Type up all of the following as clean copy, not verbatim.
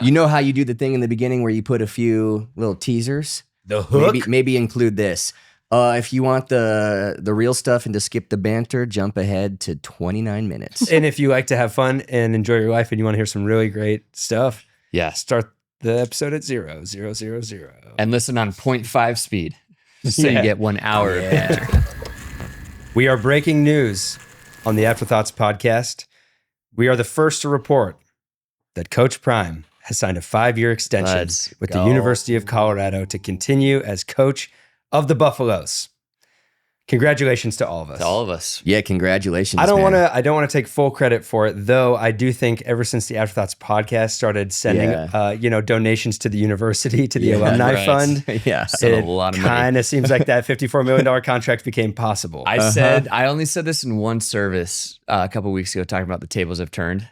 You know how you do the thing in the beginning where you put a few little teasers? The hook? Maybe include this. If you want the real stuff and to skip the banter, jump ahead to 29 minutes. And if you like to have fun and enjoy your life and you want to hear some really great stuff, start the episode at 0, 0, 0, 0. And listen on 0.5 speed, so you get 1 hour of banter. We are breaking news on the Afterthoughts podcast. We are the first to report that Coach Prime has signed a 5-year extension with the University of Colorado to continue as coach of the Buffaloes. Congratulations to all of us. To all of us. Yeah, congratulations. I don't want to take full credit for it, though. I do think ever since the Afterthoughts podcast started sending, donations to the university, to the alumni fund, a lot of money. Kind of seems like that $54 million contract became possible. I only said this in one service a couple of weeks ago, talking about the tables have turned,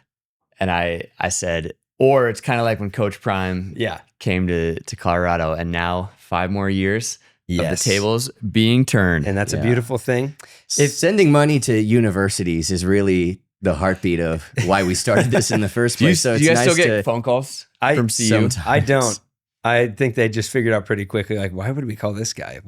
and I said, or it's kind of like when Coach Prime came to Colorado, and now 5 more years. Of the tables being turned. And that's a beautiful thing. Sending money to universities is really the heartbeat of why we started this in the first place. Do you guys still get phone calls from CU? Sometimes. I don't. I think they just figured out pretty quickly, like, why would we call this guy?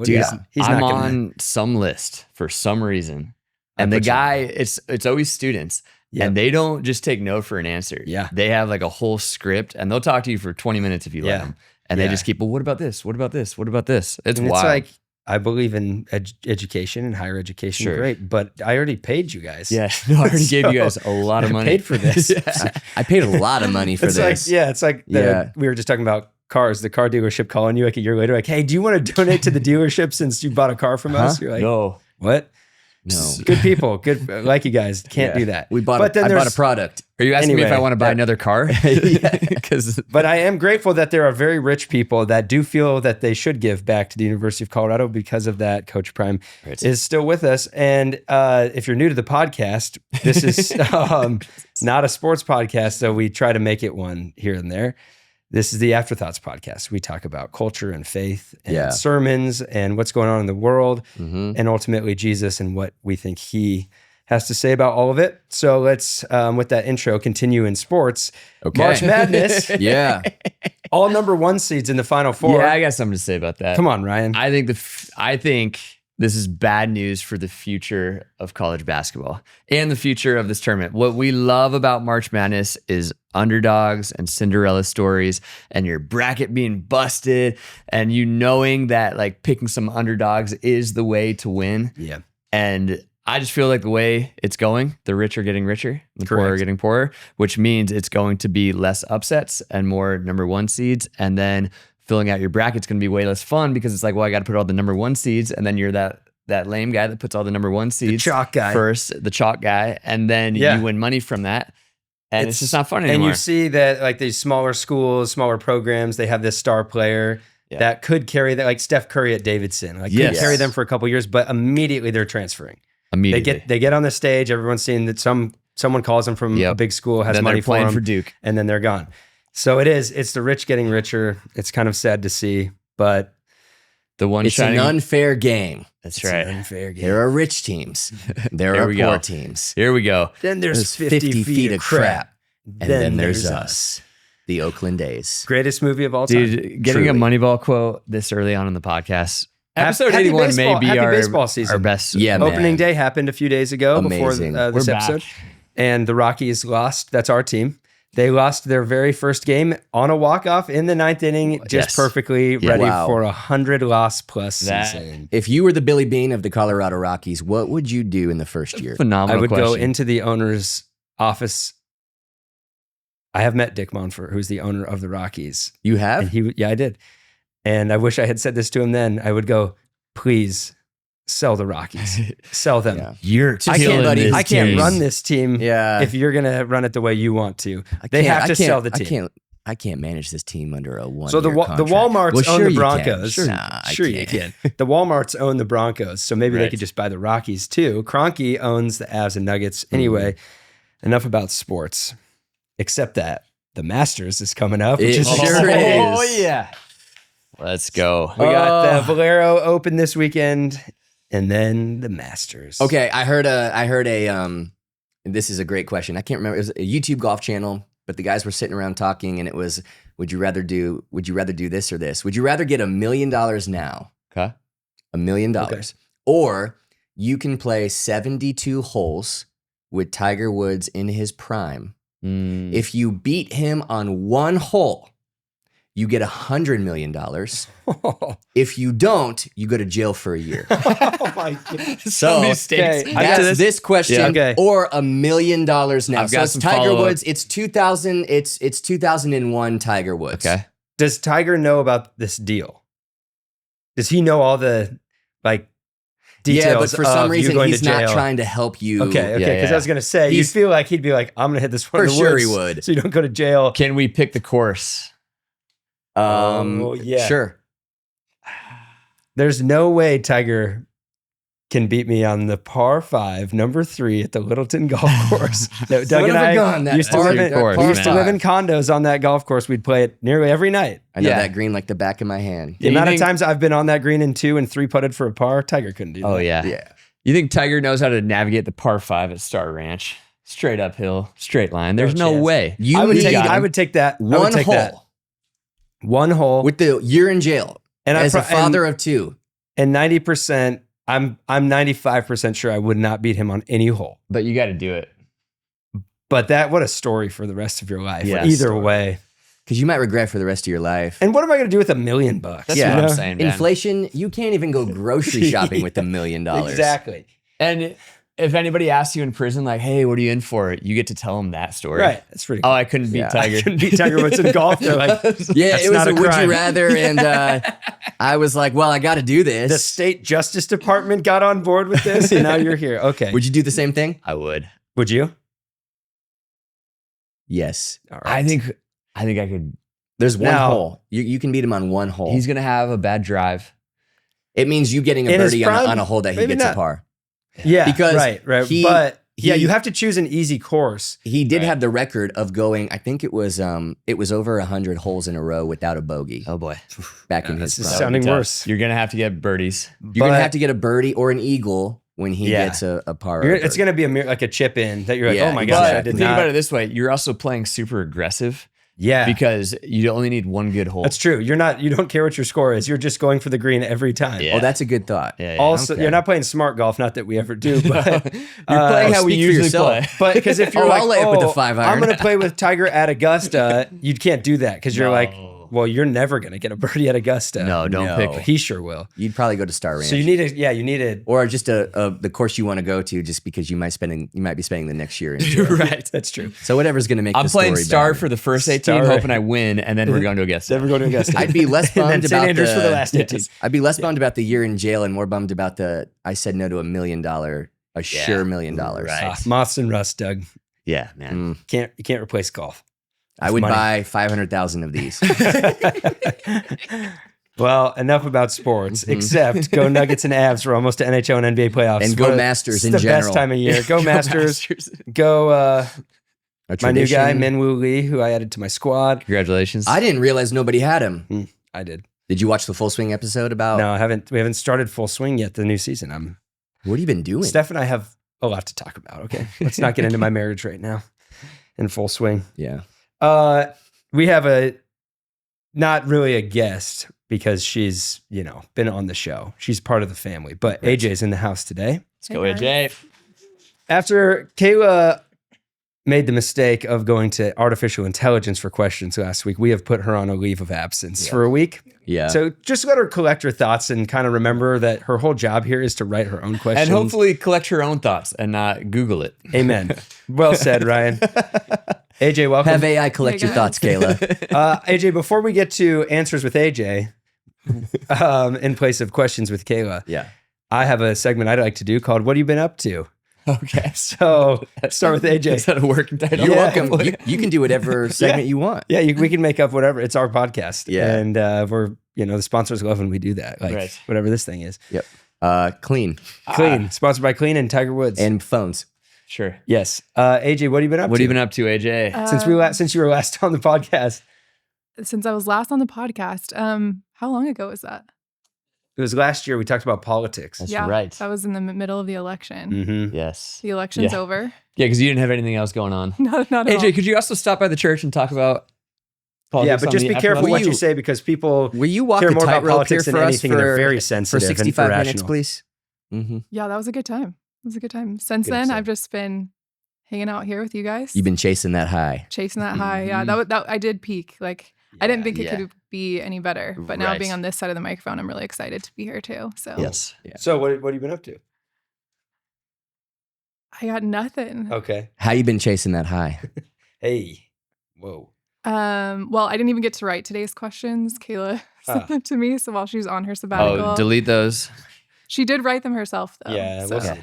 I'm on some list for some reason. And the guy, it's always students. Yep. And they don't just take no for an answer. Yeah. They have like a whole script, and they'll talk to you for 20 minutes if you let them. And they just keep, well, what about this? What about this? What about this? It's wild. It's like, I believe in education and higher education. Great. But I already paid you guys. Yeah. No, I already gave you guys a lot of money. I paid for this. I paid a lot of money for this. It's like we were just talking about cars, the car dealership calling you like a year later, like, hey, do you want to donate to the dealership since you bought a car from us? You're like, no. What? No. Good people. Good. Like you guys. Can't do that. I bought a product. Are you asking me if I want to buy another car? But I am grateful that there are very rich people that do feel that they should give back to the University of Colorado because of that. Coach Prime is still with us. And if you're new to the podcast, this is not a sports podcast, so we try to make it one here and there. This is the Afterthoughts podcast. We talk about culture and faith and sermons and what's going on in the world and ultimately Jesus and what we think he has to say about all of it. So let's, with that intro, continue in sports. Okay. March Madness. All number 1 seeds in the Final Four. Yeah, I got something to say about that. Come on, Ryan. I think this is bad news for the future of college basketball and the future of this tournament. What we love about March Madness is underdogs and Cinderella stories and your bracket being busted and you knowing that like picking some underdogs is the way to win. Yeah. And I just feel like the way it's going, the rich are getting richer, the poor are getting poorer, which means it's going to be less upsets and more number 1 seeds. And then filling out your bracket's going to be way less fun because it's like, well, I got to put all the number 1 seeds, and then you're that lame guy that puts all the number 1 seeds, the chalk guy first, the chalk guy, and then you win money from that, and it's just not fun anymore. And you see that like these smaller schools, smaller programs, they have this star player that could carry that, like Steph Curry at Davidson, like could carry them for a couple years, but immediately they're transferring. Immediately they get on the stage. Everyone's seeing that someone calls them from a big school, has then money for them for Duke, and then they're gone. So it's the rich getting richer. It's kind of sad to see, but it's an unfair game. That's right. An unfair game. There are rich teams. There are poor teams. Here we go. Then there's 50 feet of crap. And then there's us. The Oakland A's. Greatest movie of all time. Dude, getting a Moneyball quote this early on in the podcast. Episode 81 may be our baseball season. Our best. Yeah, Opening day happened a few days ago before this episode. Back. And the Rockies lost. That's our team. They lost their very first game on a walk-off in the 9th inning, just perfectly ready for 100-loss plus season. If you were the Billy Bean of the Colorado Rockies, what would you do in the first year? Phenomenal I would question. go into the owner's office. I have met Dick Monfort, who's the owner of the Rockies. You have? And I did. And I wish I had said this to him then. I would go, please sell the Rockies. Sell them. You're I can't run this team if you're going to run it the way you want to. They have to sell the team. I can't manage this team under a 1-year So the Walmarts own the Broncos. Sure you can. The Walmarts own the Broncos, so maybe they could just buy the Rockies too. Kroenke owns the Avs and Nuggets. Anyway, enough about sports. Except that the Masters is coming up. Which is Oh, yeah. Let's go. We got the Valero Open this weekend, and then the Masters. Okay, I heard a this is a great question. I can't remember. It was a YouTube golf channel, but the guys were sitting around talking, and it was, would you rather do this or this? Would you rather get $1 million now? Okay. $1 million. Okay. Or you can play 72 holes with Tiger Woods in his prime. If you beat him on one hole, you get $100 million. If you don't, you go to jail for a year. Oh my God. So many stakes. okay. That's this question, Yeah, okay. or $1 million now. I've So got it's some Tiger follow-up. Woods. It's 2000. It's 2001 Tiger Woods. Okay. Does Tiger know about this deal? Does he know all the details? Yeah, but for some of you reason going he's to not jail? trying to help you. Okay, Yeah, because yeah. I was gonna say you'd He's- feel like he'd be like, I'm gonna hit this one For in the sure woods, he would. so you don't go to jail. Can we pick the course? Yeah. Sure. There's no way Tiger can beat me on the par 5, number 3 at the Littleton Golf Course. That Doug and of a I gun, that used to par- live in. that course, We par used to man. live in condos on that golf course. We'd play it nearly every night. I know Yeah. that green like the back of my hand. The you amount think- of times I've been on that green in 2 and 3 putted for a par, Tiger couldn't do that. Oh yeah. Yeah. You think Tiger knows how to navigate the par 5 at Star Ranch? Straight uphill, straight line. There's no chance. way. You I would need take. got I him. would take that. I would one take hole that. One hole with the year in jail and as a pro- father of 2. and 90%. I'm 95% sure I would not beat him on any hole. But you got to do it. But what a story for the rest of your life. Yeah, Either story. way. Because you might regret for the rest of your life. And what am I going to do with $1 million? That's Yeah. what I'm saying, man. Inflation, you can't even go grocery shopping with $1 million. Exactly. And if anybody asks you in prison, like, hey, what are you in for? You get to tell them that story. Right. That's pretty Oh, cool. I couldn't beat Yeah. Tiger. I couldn't beat Tiger Woods in golf. They're like, Yeah, That's it was not a a would crime. you rather, and I was like, well, I got to do this. the state justice department got on board with this, and now you're here. Okay. Would you do the same thing? I would. Would you? Yes. All I think I could. There's one Now- hole. You can beat him on one hole. He's gonna have a bad drive. It means you getting a In his birdie prime, on a hole that he maybe gets not. a par. Yeah. Because right. he- but yeah, he- you have to choose an easy course. He did Right. have the record of going. I think it was over 100 holes in a row without a bogey Oh boy, back in his This is prime. sounding Tough. worse. You're gonna have to get birdies. You're gonna have to get a birdie or an eagle when he Yeah. gets a par. or a It's birdie. going to be like a chip in that you're like, Yeah, oh my exactly. gosh, I But did think not. about it this way: you're also playing super aggressive Yeah. because you only need one good hole. That's true. You don't care what your score is. You're just going for the green every time. Yeah. Oh, that's a good thought. yeah, yeah. Also, Okay. you're not playing smart golf, not that we ever do, but You're playing how we speak for usually yourself. play. but because if you're Oh, like, I'll lay it with the 5 I'm iron. going to play with Tiger at Augusta, you can't do that because you're No. like, well, you're never going to get a birdie at Augusta. No, don't No. pick. He sure will. You'd probably go to Star Ranch. So you need or just the course you want to go to, just because you might be spending the next year in jail. right. That's true. So whatever's going to make I'm the playing story Star better. for the first 18, Star. hoping I win, and then we're going to Augusta. Never go to Augusta. I'd be less and then bummed St. about Andrews for the last 18. I'd be less bummed about the year in jail and more bummed about I said no to $1 million, sure $1 million. Right. Moths and rust, Doug. Yeah, man. You can't replace golf. I would money. buy 500,000 of these. Well, enough about sports, except go Nuggets and Avs. We're almost to NHL and NBA playoffs. And go Masters It's in the general. best time of year. Go Masters. Go A my new guy, tradition. Minwoo Lee, who I added to my squad. Congratulations. I didn't realize nobody had him. I did. Did you watch the Full Swing episode about? No, I haven't. We haven't started full swing yet. The new season. What have you been doing? Steph and I have a lot to talk about. Okay, let's not get into my marriage right now. In full swing. Yeah. We have not really a guest because she's, been on the show. She's part of the family, but AJ's in the house today. Let's go, AJ. After Kayla made the mistake of going to artificial intelligence for questions last week, we have put her on a leave of absence for a week. Yeah. So just let her collect her thoughts and kind of remember that her whole job here is to write her own questions. And hopefully collect her own thoughts and not Google it. Amen. Well said, Ryan. AJ, welcome. have AI collect Hey, your thoughts, Kayla. AJ, before we get to answers with AJ, in place of questions with Kayla, Yeah. I have a segment I'd like to do called "What Have You Been Up To?" Okay. So let's start with Is AJ. that a working title? You're Yeah. welcome. You can do whatever segment you want. Yeah, we can make up whatever. It's our podcast, Yeah. and we're the sponsors love when we do that. Like Right. whatever this thing is. Yep. Clean Clean, sponsored by Clean and Tiger Woods. and phones. Sure. yes, AJ, what have you been up What to? have you been up to, AJ? since you were last on the podcast? Since I was last on the podcast. How long ago was that? It was last year we talked about politics. That's Yeah, right. that was in the middle of the election. Mm-hmm. Yes. The election's Yeah. over. Yeah, because you didn't have anything else going on. Not at all. AJ, could you also stop by the church and talk about Yeah, politics but on just the be careful Afterthoughts? what you say because people Will you walk care the more about tightrope here politics than for us anything. They're very for sensitive and 65 minutes, irrational. please? Mm-hmm. Yeah, that was a good time. It was a good time. Since Good then, stuff. I've just been hanging out here with you guys. You've been chasing that high. chasing that high. Yeah, that I did peak. Like I didn't think it Yeah. could be any better. But now Right. being on this side of the microphone, I'm really excited to be here too. So Yes. Yeah. So what have you been up to? I got nothing. Okay. How you been chasing that high? Hey. Whoa. Well, I didn't even get to write today's questions. Kayla sent them to me. So while she was on her sabbatical, Oh, delete those. she did write them herself though. Yeah, So, we'll see.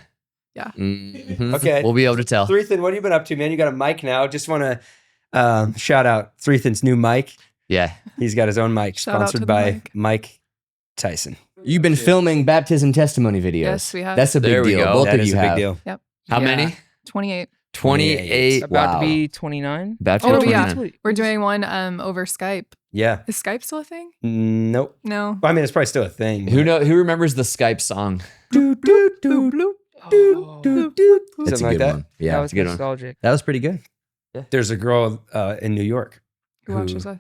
Mhm. Okay. We'll be able to tell. Threethan, what have you been up to, man? You got a mic now. Just want to shout out Threethan's new mic. Yeah. He's got his own mic, Shout out to sponsored the by mic. Mike Tyson. You've been filming baptism testimony videos. Yes, we have. That's a There big we deal. go. Both That of is you a big have. deal. How Yeah. many? 28. 28. About Wow. to be 29. Baptism Oh, 29. yeah. We're doing one over Skype. Yeah. Is Skype still a thing? Nope. No. Well, I mean, it's probably still a thing. Who remembers the Skype song? Bloop, bloop, bloop, bloop, Oh, bloop, bloop. That's Something a like good that? one. that Yeah, was a good one. nostalgic. that was pretty good. There's a girl in New York Who watches us?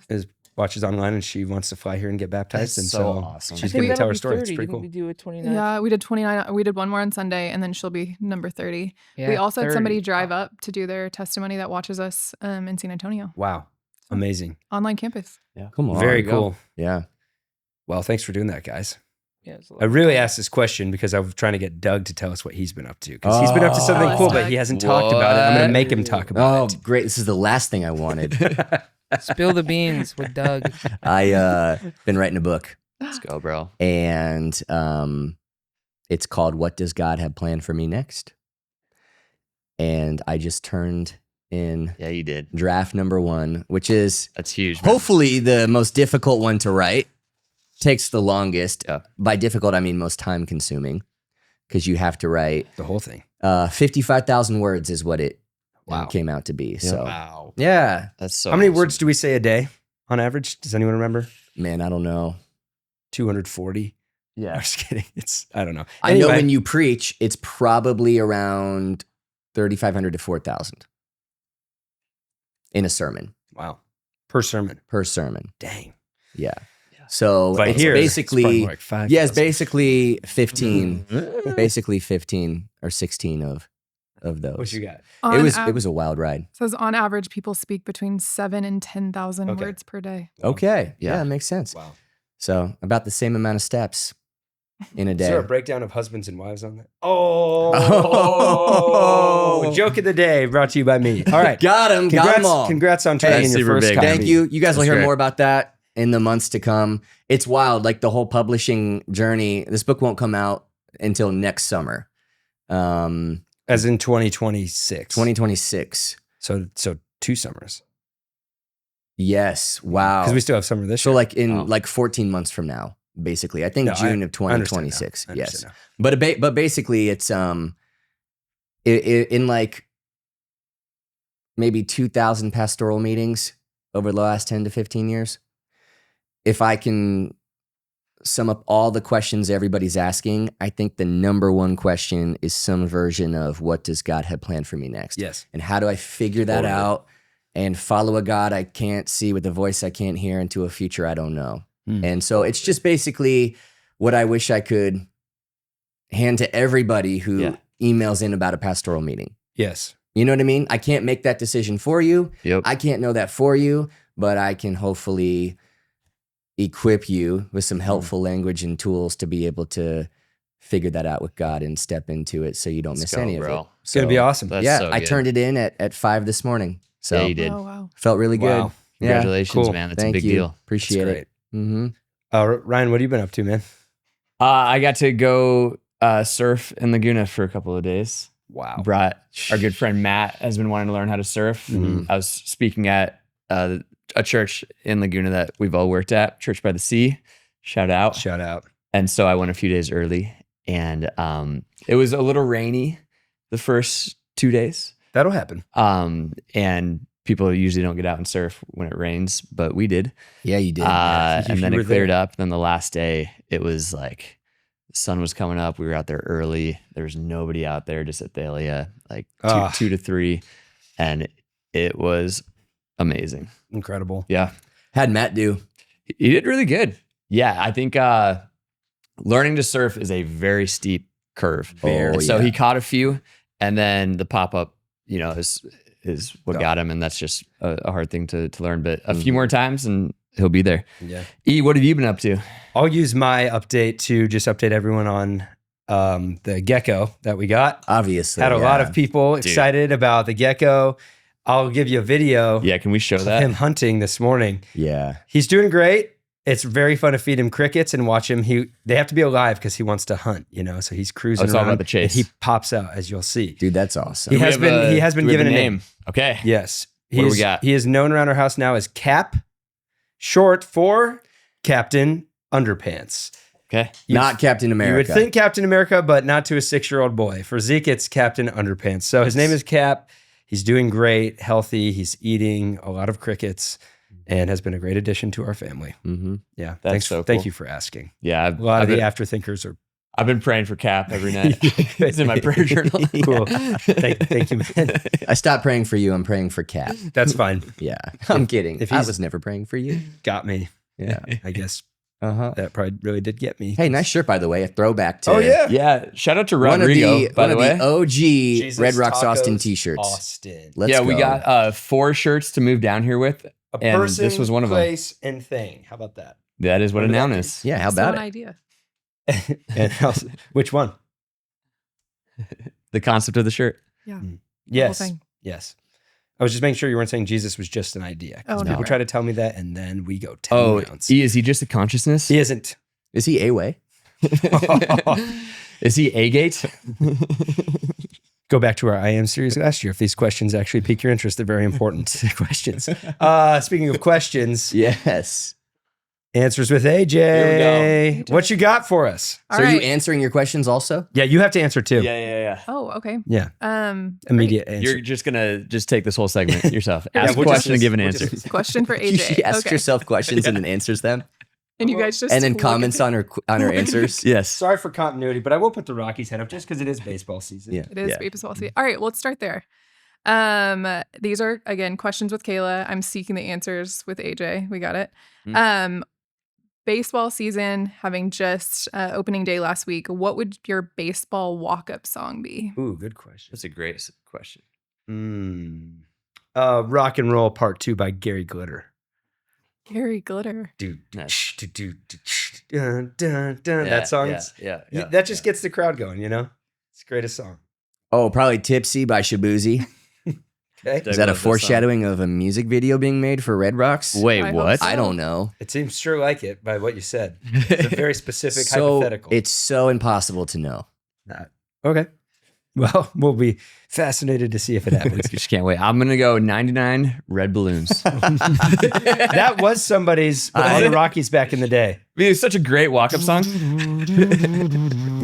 watches online, and she wants to fly here and get baptized. That's and so so awesome. she's I going think to tell that'll her be story. 30. It's pretty Didn't cool. we do a 29? Yeah, we did 29. We did one more on Sunday, and then she'll be number 30. Yeah, We also had 30. somebody drive up to do their testimony that watches us in San Antonio, Wow. Amazing. online campus. Yeah. Come on. Very there you go. cool. Yeah. Well, thanks for doing that, guys. Yeah, it's a lot I of really fun. asked this question because I was trying to get Doug to tell us what he's been up to. Because he's been up to something Oh. cool, but he hasn't talked about it. I'm going What? to make him talk about Oh, great. This is the last thing I wanted. Spill the beans with Doug. I been writing a book, Let's go, bro. and it's called What Does God Have Planned for Me Next? And I just turned in Yeah, you did. draft number 1, which is That's huge. man. hopefully the most difficult one to write. Takes the longest. By difficult, I mean most time consuming, because you have to write the whole thing. 55,000 words is what it Wow. came out to be. So Wow. yeah, That's so How many awesome. words do we say a day on average? Does anyone remember? man, I don't know. 240. I'm Yeah. just kidding. I don't know. I know Anyway, when you preach, it's probably around 3,500 to 4,000 in a sermon, Wow. Per sermon. per sermon. Dang. Yeah. So But it's here, basically, it's probably more like 5,000. yeah, it's basically 15, basically 15 or 16 of those. What you got? It was a wild ride. Says on average, people speak between 7,000 and 10,000 Okay. words per day. Okay. Yeah. Yeah, it makes sense. Wow. So about the same amount of steps in a Is day. there a breakdown of husbands and wives on that? Oh, joke of the day brought to you by me. All right. Got him. Got Congrats, them all. congrats on Hey, turning in your super first big. copy. Thank you. You guys will That's hear great. more about that in the months to come. It's wild. Like the whole publishing journey. This book won't come out until next summer. As in 2026. 2026. So 2 summers. Yes. Wow. Because we still have summer this So year. like in Wow. like 14 months from now, basically. I think No, June of I understand 2026. now. I Yes. understand now. But basically it's in like maybe 2,000 pastoral meetings over the last 10 to 15 years. If I can sum up all the questions everybody's asking, I think the number one question is some version of what does God have planned for me next? Yes. And how do I figure that Totally. out and follow a God I can't see with a voice I can't hear into a future I don't know? Hmm. And so it's just basically what I wish I could hand to everybody who Yeah. emails in about a pastoral meeting. Yes. You know what I mean? I can't make that decision for you. Yep. I can't know that for you, but I can hopefully equip you with some helpful language and tools to be able to figure that out with God and step into it so you don't Let's miss go, any of bro. it. It's going to be awesome. That's yeah, so I good. turned it in at 5 this morning. So Yeah, you did. Oh, wow. felt really good. Wow. Yeah. Congratulations, cool. man. That's Thank a big you. deal. Appreciate That's it. Mm-hmm. Ryan, what have you been up to, man? I got to go surf in Laguna for a couple of days. Wow. Brought our good friend Matt has been wanting to learn how to surf. Mhm. I was speaking at a church in Laguna that we've all worked at, Church by the Sea. Shout out. Shout out. And so I went a few days early, and it was a little rainy the first 2 days. That'll happen. And people usually don't get out and surf when it rains, but we did. Yeah, you did. If And then you it were cleared there. up. Then the last day, it was like sun was coming up. We were out there early. There was nobody out there, just at Thalia, like Ah. 2 to 3. And it was amazing. Incredible. Yeah. How'd Matt do? He did really good. Yeah. I think learning to surf is a very steep curve. Very, And so yeah. he caught a few, and then the pop-up, is what got him. And that's just a hard thing to learn. But a few more times and he'll be there. Yeah. E, what have you been up to? I'll use my update to just update everyone on the Gecko that we got. Obviously. Had a lot of people Dude. excited about the Gecko. I'll give you a video Yeah, can we show of that? him hunting this morning. Yeah. He's doing great. It's very fun to feed him crickets and watch him. They have to be alive because he wants to hunt, so he's cruising it's all around. about the chase. And he pops out, as you'll see. Dude, that's awesome. He has been given a name. Okay. Yes. What do we got? He is known around our house now as Cap, short for Captain Underpants. Okay. Not Captain America. You would think Captain America, but not to a 6-year-old boy. For Zeke, it's Captain Underpants. So his name is Cap. He's doing great, healthy. He's eating a lot of crickets and has been a great addition to our family. Mm-hmm. Yeah. That's Thanks. so cool. Thank you for asking. Yeah. A lot of been, the afterthinkers are I've been praying for Cap every night. It's in my prayer journal. cool. Thank you, man. I stopped praying for you. I'm praying for Cat. That's fine. Yeah. I'm kidding. if I he's- was never praying for you. Got me. Yeah. I guess Uh-huh. that probably really did get me. Hey, nice shirt, by the way. A throwback to Oh, yeah. Yeah. Shout out to one Rodrigo, by the way. of the OG Jesus Red Rocks Austin Tacos t-shirts. Austin. Let's yeah, go. we got 4 shirts to move down here with. A And person, this was one of them. place, and thing. How about that? That is what a What did noun that is. Yeah, how Still about an it? idea. And which one? The concept of the shirt. Yes. thing. Yes. I was just making sure you weren't saying Jesus was just an idea. 'Cause Oh, people no. try to tell me that, and then we go 10 Oh, rounds. E, is he just a consciousness? He isn't. Is he A-Way? Is he A-gate? Go back to our I Am series last year. If these questions actually pique your interest, they're very important questions. Speaking of questions, Yes. Answers with AJ. Here we What you got for us? All so are you right. answering your questions also? Yeah, you have to answer too. Yeah. Oh, okay. Yeah. Great. Immediate answer. You're just gonna take this whole segment yourself. Yeah, Ask a we'll question just- and give an we'll answer. just- Question for She AJ. asks Okay. herself questions and then answers them. And you guys just And then look at comments me. on her answers. Yes. Sorry for continuity, but I will put the Rockies head up just because it is baseball season. Yeah. It is Yeah. baseball season. All right, well, let's start there. These are again questions with Kayla. I'm seeking the answers with AJ. We got it. Baseball season having just opening day last week. What would your baseball walk-up song be? Ooh, good question. That's a great question. Rock and Roll Part 2 by Gary Glitter. Gary Glitter. Dude, Nice. that song. Yeah. That just gets the crowd going, It's the greatest song. Oh, probably Tipsy by Shabuzi. Okay. Doug Is that a loves that song. foreshadowing of a music video being made for Red Rocks? Wait, I hope what? so. I don't know. It seems sure like it by what you said. It's a very specific So hypothetical. it's so impossible to know. Okay. Well, we'll be fascinated to see if it happens. Just can't wait. I'm gonna go 99 red balloons. That was somebody's on the Rockies back in the day. It's such a great walk-up song.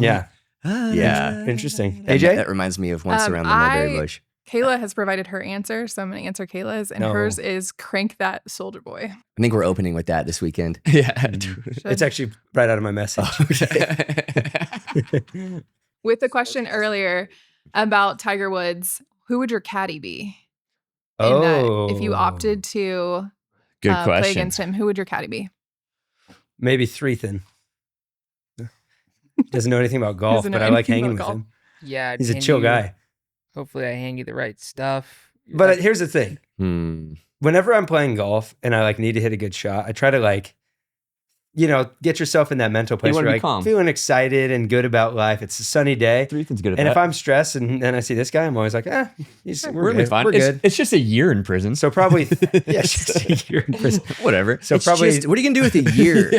Yeah. Yeah. Interesting. That AJ? reminds me of Once Um, Around the Mulberry I- Bush. Kayla has provided her answer, so I'm going to answer Kayla's, and No. hers is Crank That Soldier Boy. I think we're opening with that this weekend. Yeah. It's actually right out of my message. With the question earlier about Tiger Woods, who would your caddy be? If you opted to Good play question. against him, who would your caddy be? Maybe Threethin. Doesn't know anything about golf, Doesn't know but I like anything hanging about with golf. him. Yeah. I'd He's a hand chill you- guy. Hopefully, I hand you the right stuff. But here's the thing. Hmm. Whenever I'm playing golf and I need to hit a good shot, I try to get yourself in that mental place wanna where be you're calm. feeling excited and good about life. It's a sunny day. Ethan's good at And that. if I'm stressed and then I see this guy, I'm always like, we're We're good. fine. We're good. It's just a year in prison. So probably, yeah, just a year in prison. Whatever. So It's probably, just- what are you gonna do with a year?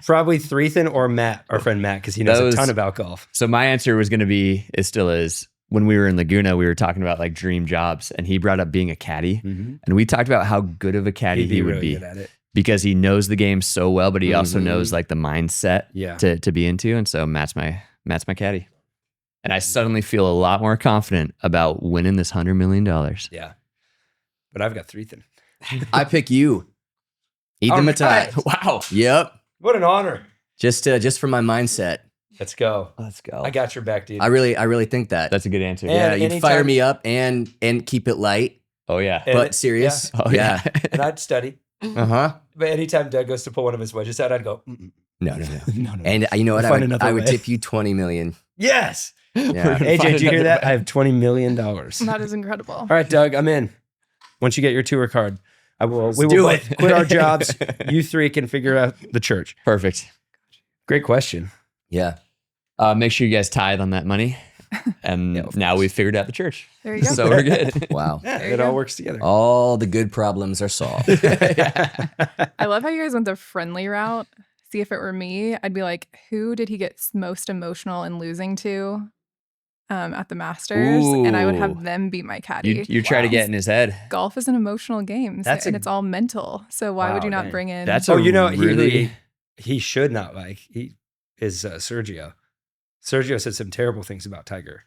probably Threethin or Matt, our friend Matt, because he knows Those- a ton about golf. So my answer was going to be, it still is. When we were in Laguna, we were talking about like dream jobs, and he brought up being a caddy, and we talked about how good of a caddy He'd be he would really be good at it. because he knows the game so well, but he also Mhm. knows like the mindset Yeah. to be into, and so Matt's my caddy, and I suddenly feel a lot more confident about winning this $100 million. Yeah. But I've got Threethin. I pick you. Ethan All Matott. right. Wow. Yep. What an honor. Just for my mindset. Let's go. Let's go. I got your back, dude. I really think that. That's a good answer. yeah, And you'd anytime- fire me up and keep it light, Oh yeah. And but serious. Oh yeah. and I'd study. Uh-huh. But anytime Doug goes to pull one of his wedges out, I'd go, No. no. And you know what? We'll find another I would way. tip you 20 million. Yes. Yeah. AJ, did you hear that? I have $20 million. That is incredible. All right, Doug, I'm in. Once you get your tour card, we will do both it. quit our jobs. You three can figure out the church. Perfect. Great question. Yeah. Make sure you guys tithe on that money. And of now course. we've figured out the church. There you go. So we're good. Wow. Yeah, There you it all go. works together. All the good problems are solved. I love how you guys went the friendly route. See, if it were me, I'd be like, who did he get most emotional in losing to at the Masters? And I would Ooh. have them be my caddy. You try to get in his head. Golf is an emotional game, so- That's and a- it's all mental. So why would Wow, you not dang. bring in? That's Oh, a you know, really he should not like. He is Sergio. Sergio said some terrible things about Tiger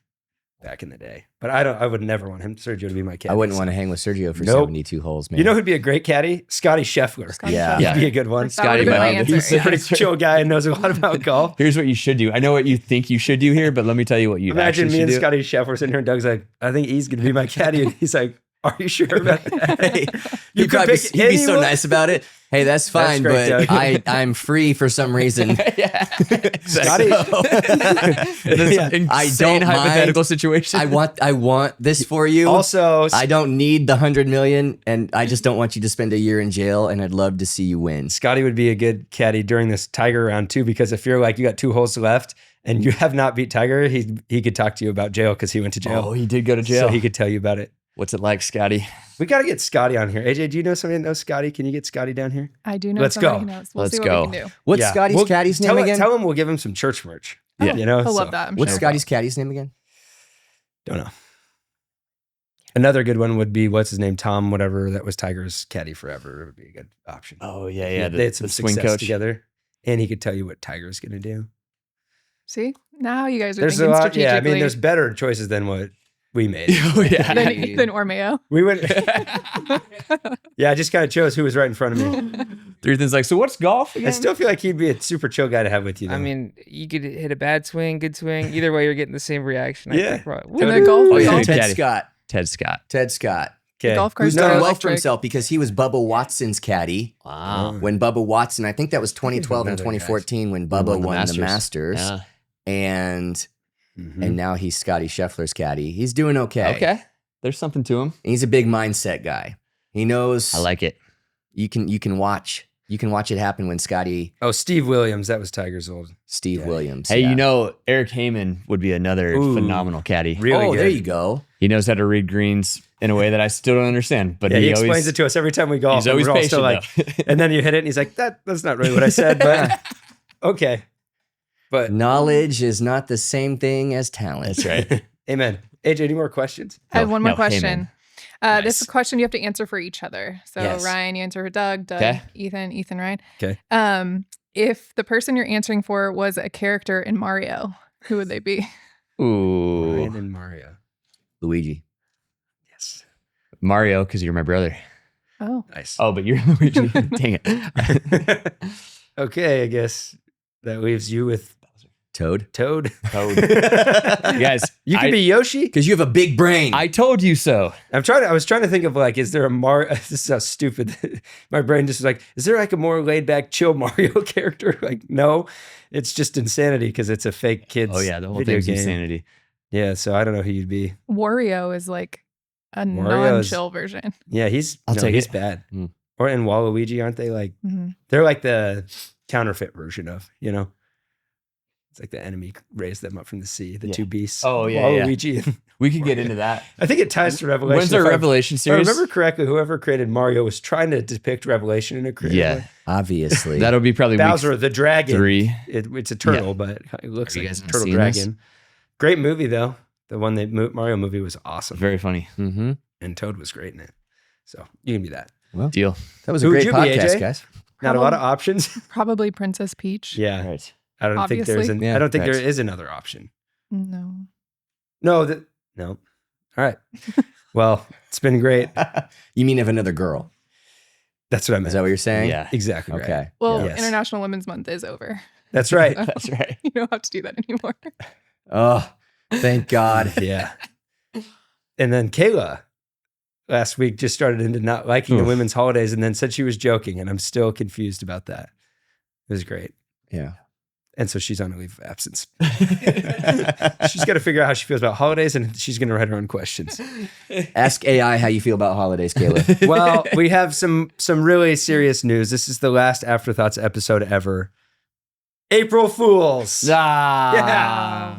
back in the day, but I would never want Sergio to be my caddy. I wouldn't want to hang with Sergio for Nope. 72 holes, man. You know who'd be a great caddy? Scotty Scheffler. Scotty Yeah. Scheffler. Yeah. He'd be a good one. That Scotty would've been my Bowden. answer, He's a yeah. pretty chill guy and knows a lot about golf. Here's what you should do. I know what you think you should do here, but let me tell you what you Imagine actually me and should do. Scotty Scheffler sitting here and Doug's like, I think he's going to be my caddy. And he's like, are you sure about that? Hey, You he'd could probably pick he'd be so anyone. nice about it. Hey, that's fine, great, but Doug. I'm free for some reason. Yeah. Scotty. This Yeah. insane don't hypothetical mind. situation. I want this for you. Also, I don't need the 100 million, and I just don't want you to spend a year in jail. And I'd love to see you win. Scotty would be a good caddy during this Tiger round too, because if you're like, you got 2 holes left and you have not beat Tiger, he could talk to you about jail because he went to jail. Oh, he did go to jail. So he could tell you about it. What's it like, Scotty? We got to get Scotty on here. AJ, do you know somebody that knows Scotty? Can you get Scotty down here? I do know Let's somebody go. who knows. We'll Let's see what go. we can do. What's Yeah. Scotty's caddy's name again? Tell him we'll give him some church merch. Yeah. You know, He'll so, love that. I'm What's sure. Scotty's caddy's name again? Don't know. Another good one would be, what's his name? Tom, whatever. That was Tiger's caddy forever. It would be a good option. Oh yeah, they had some the swing success coach. together, and he could tell you what Tiger's going to do. See, now you guys are There's a thinking lot. strategically. Yeah, I mean, there's better choices than what we made. Oh yeah. than Ormeo. We went. Yeah, I just kind of chose who was right in front of me. Ethan's like, so what's golf I again? still feel like he'd be a super chill guy to have with you. Though. I mean, you could hit a bad swing, good swing. Either way, you're getting the same reaction. Yeah. I think, right? And the golf, Oh, the yeah. golf, Ted Caddy. Scott. Ted Scott. okay. golf carts Who's are done well for electric. himself because he was Bubba Watson's caddy. Wow. When Bubba Watson, I think that was 2012 and another guy. 2014 when Bubba won the Masters. Yeah. And Mhm. and now he's Scotty Scheffler's caddy. He's doing okay. Okay. There's something to him. He's a big mindset guy. He knows I like it. you can watch it happen when Scotty Oh, Steve Williams. That was Tiger's old. Steve Yeah. Williams. Hey, yeah. you know, Eric Heyman would be another Ooh. phenomenal caddy. Really oh, good. there you go. He knows how to read greens in a way that I still don't understand. But Yeah, he always, explains it to us every time we golf. He's and always we're all patient. still like, though. and then you hit it, and he's like, "That's not really what I said," but okay. But Knowledge is not the same thing as talent. That's right. amen. AJ, any more questions? I have No, one more no, question. Heyman. This is a question you have to answer for each other. So Yes. Ryan, you answer for Doug, Okay. Ethan, Ryan. Okay. If the person you're answering for was a character in Mario, who would they be? Ooh. Ryan and Mario. Luigi. Yes. Mario, because you're my brother. Oh, Nice. Oh, but you're Luigi. Dang it. Okay, I guess that leaves you with Toad. Toad. Toad. Guys, You could be Yoshi. Because you have a big brain. I told you so. I was trying to think of like, is there a Mario? This is how stupid. My brain just was like, is there like a more laid back, chill Mario character? Like, no, it's just insanity because it's a fake kids. Oh, yeah. The whole video thing's game. insanity. Yeah, so I don't know who you'd be. Wario is like a Mario's- non-chill version. Yeah, he's I'll take he's it. bad. Mm. Or in Waluigi, aren't they like? Mhm. They're like the counterfeit version of, you know. It's like the enemy raised them up from the sea, the Yeah. two beasts. Oh, yeah, yeah. Waluigi. And We could get into that. I think it ties to Revelation. When's our If I- Revelation If I series? remember correctly, whoever created Mario was trying to depict Revelation in a creative Yeah. way. Obviously. That'll be probably Bowser, week the dragon. 3. It's a turtle, but it looks Have you like guys a not turtle seen dragon. this? Great movie though. The one that Mario movie was awesome, Very funny. Mm-hmm. and Toad was great in it. So you can be that. Deal. That was a Who would great you be, podcast, AJ? guys. Not a lot of options. Probably Princess Peach. Yeah, Right. I don't think there's Obviously. I don't think Yeah, there is another option. No. No. All right. Well, it's been great. You mean of another girl? That's what I meant. Is that what you're saying? Yeah. Exactly. Okay. Right. Well, Yes. International Women's Month is over. That's right. That's right. You don't have to do that anymore. Oh, thank God. Yeah. And then Kayla last week just started into not liking the women's holidays and then said she was joking. And I'm still confused about that. It was great. Yeah. And so she's on a leave of absence. She's got to figure out how she feels about holidays and she's going to write her own questions. Ask AI how you feel about holidays, Kayla. Well, we have some really serious news. This is the last Afterthoughts episode ever. April Fools. Yeah.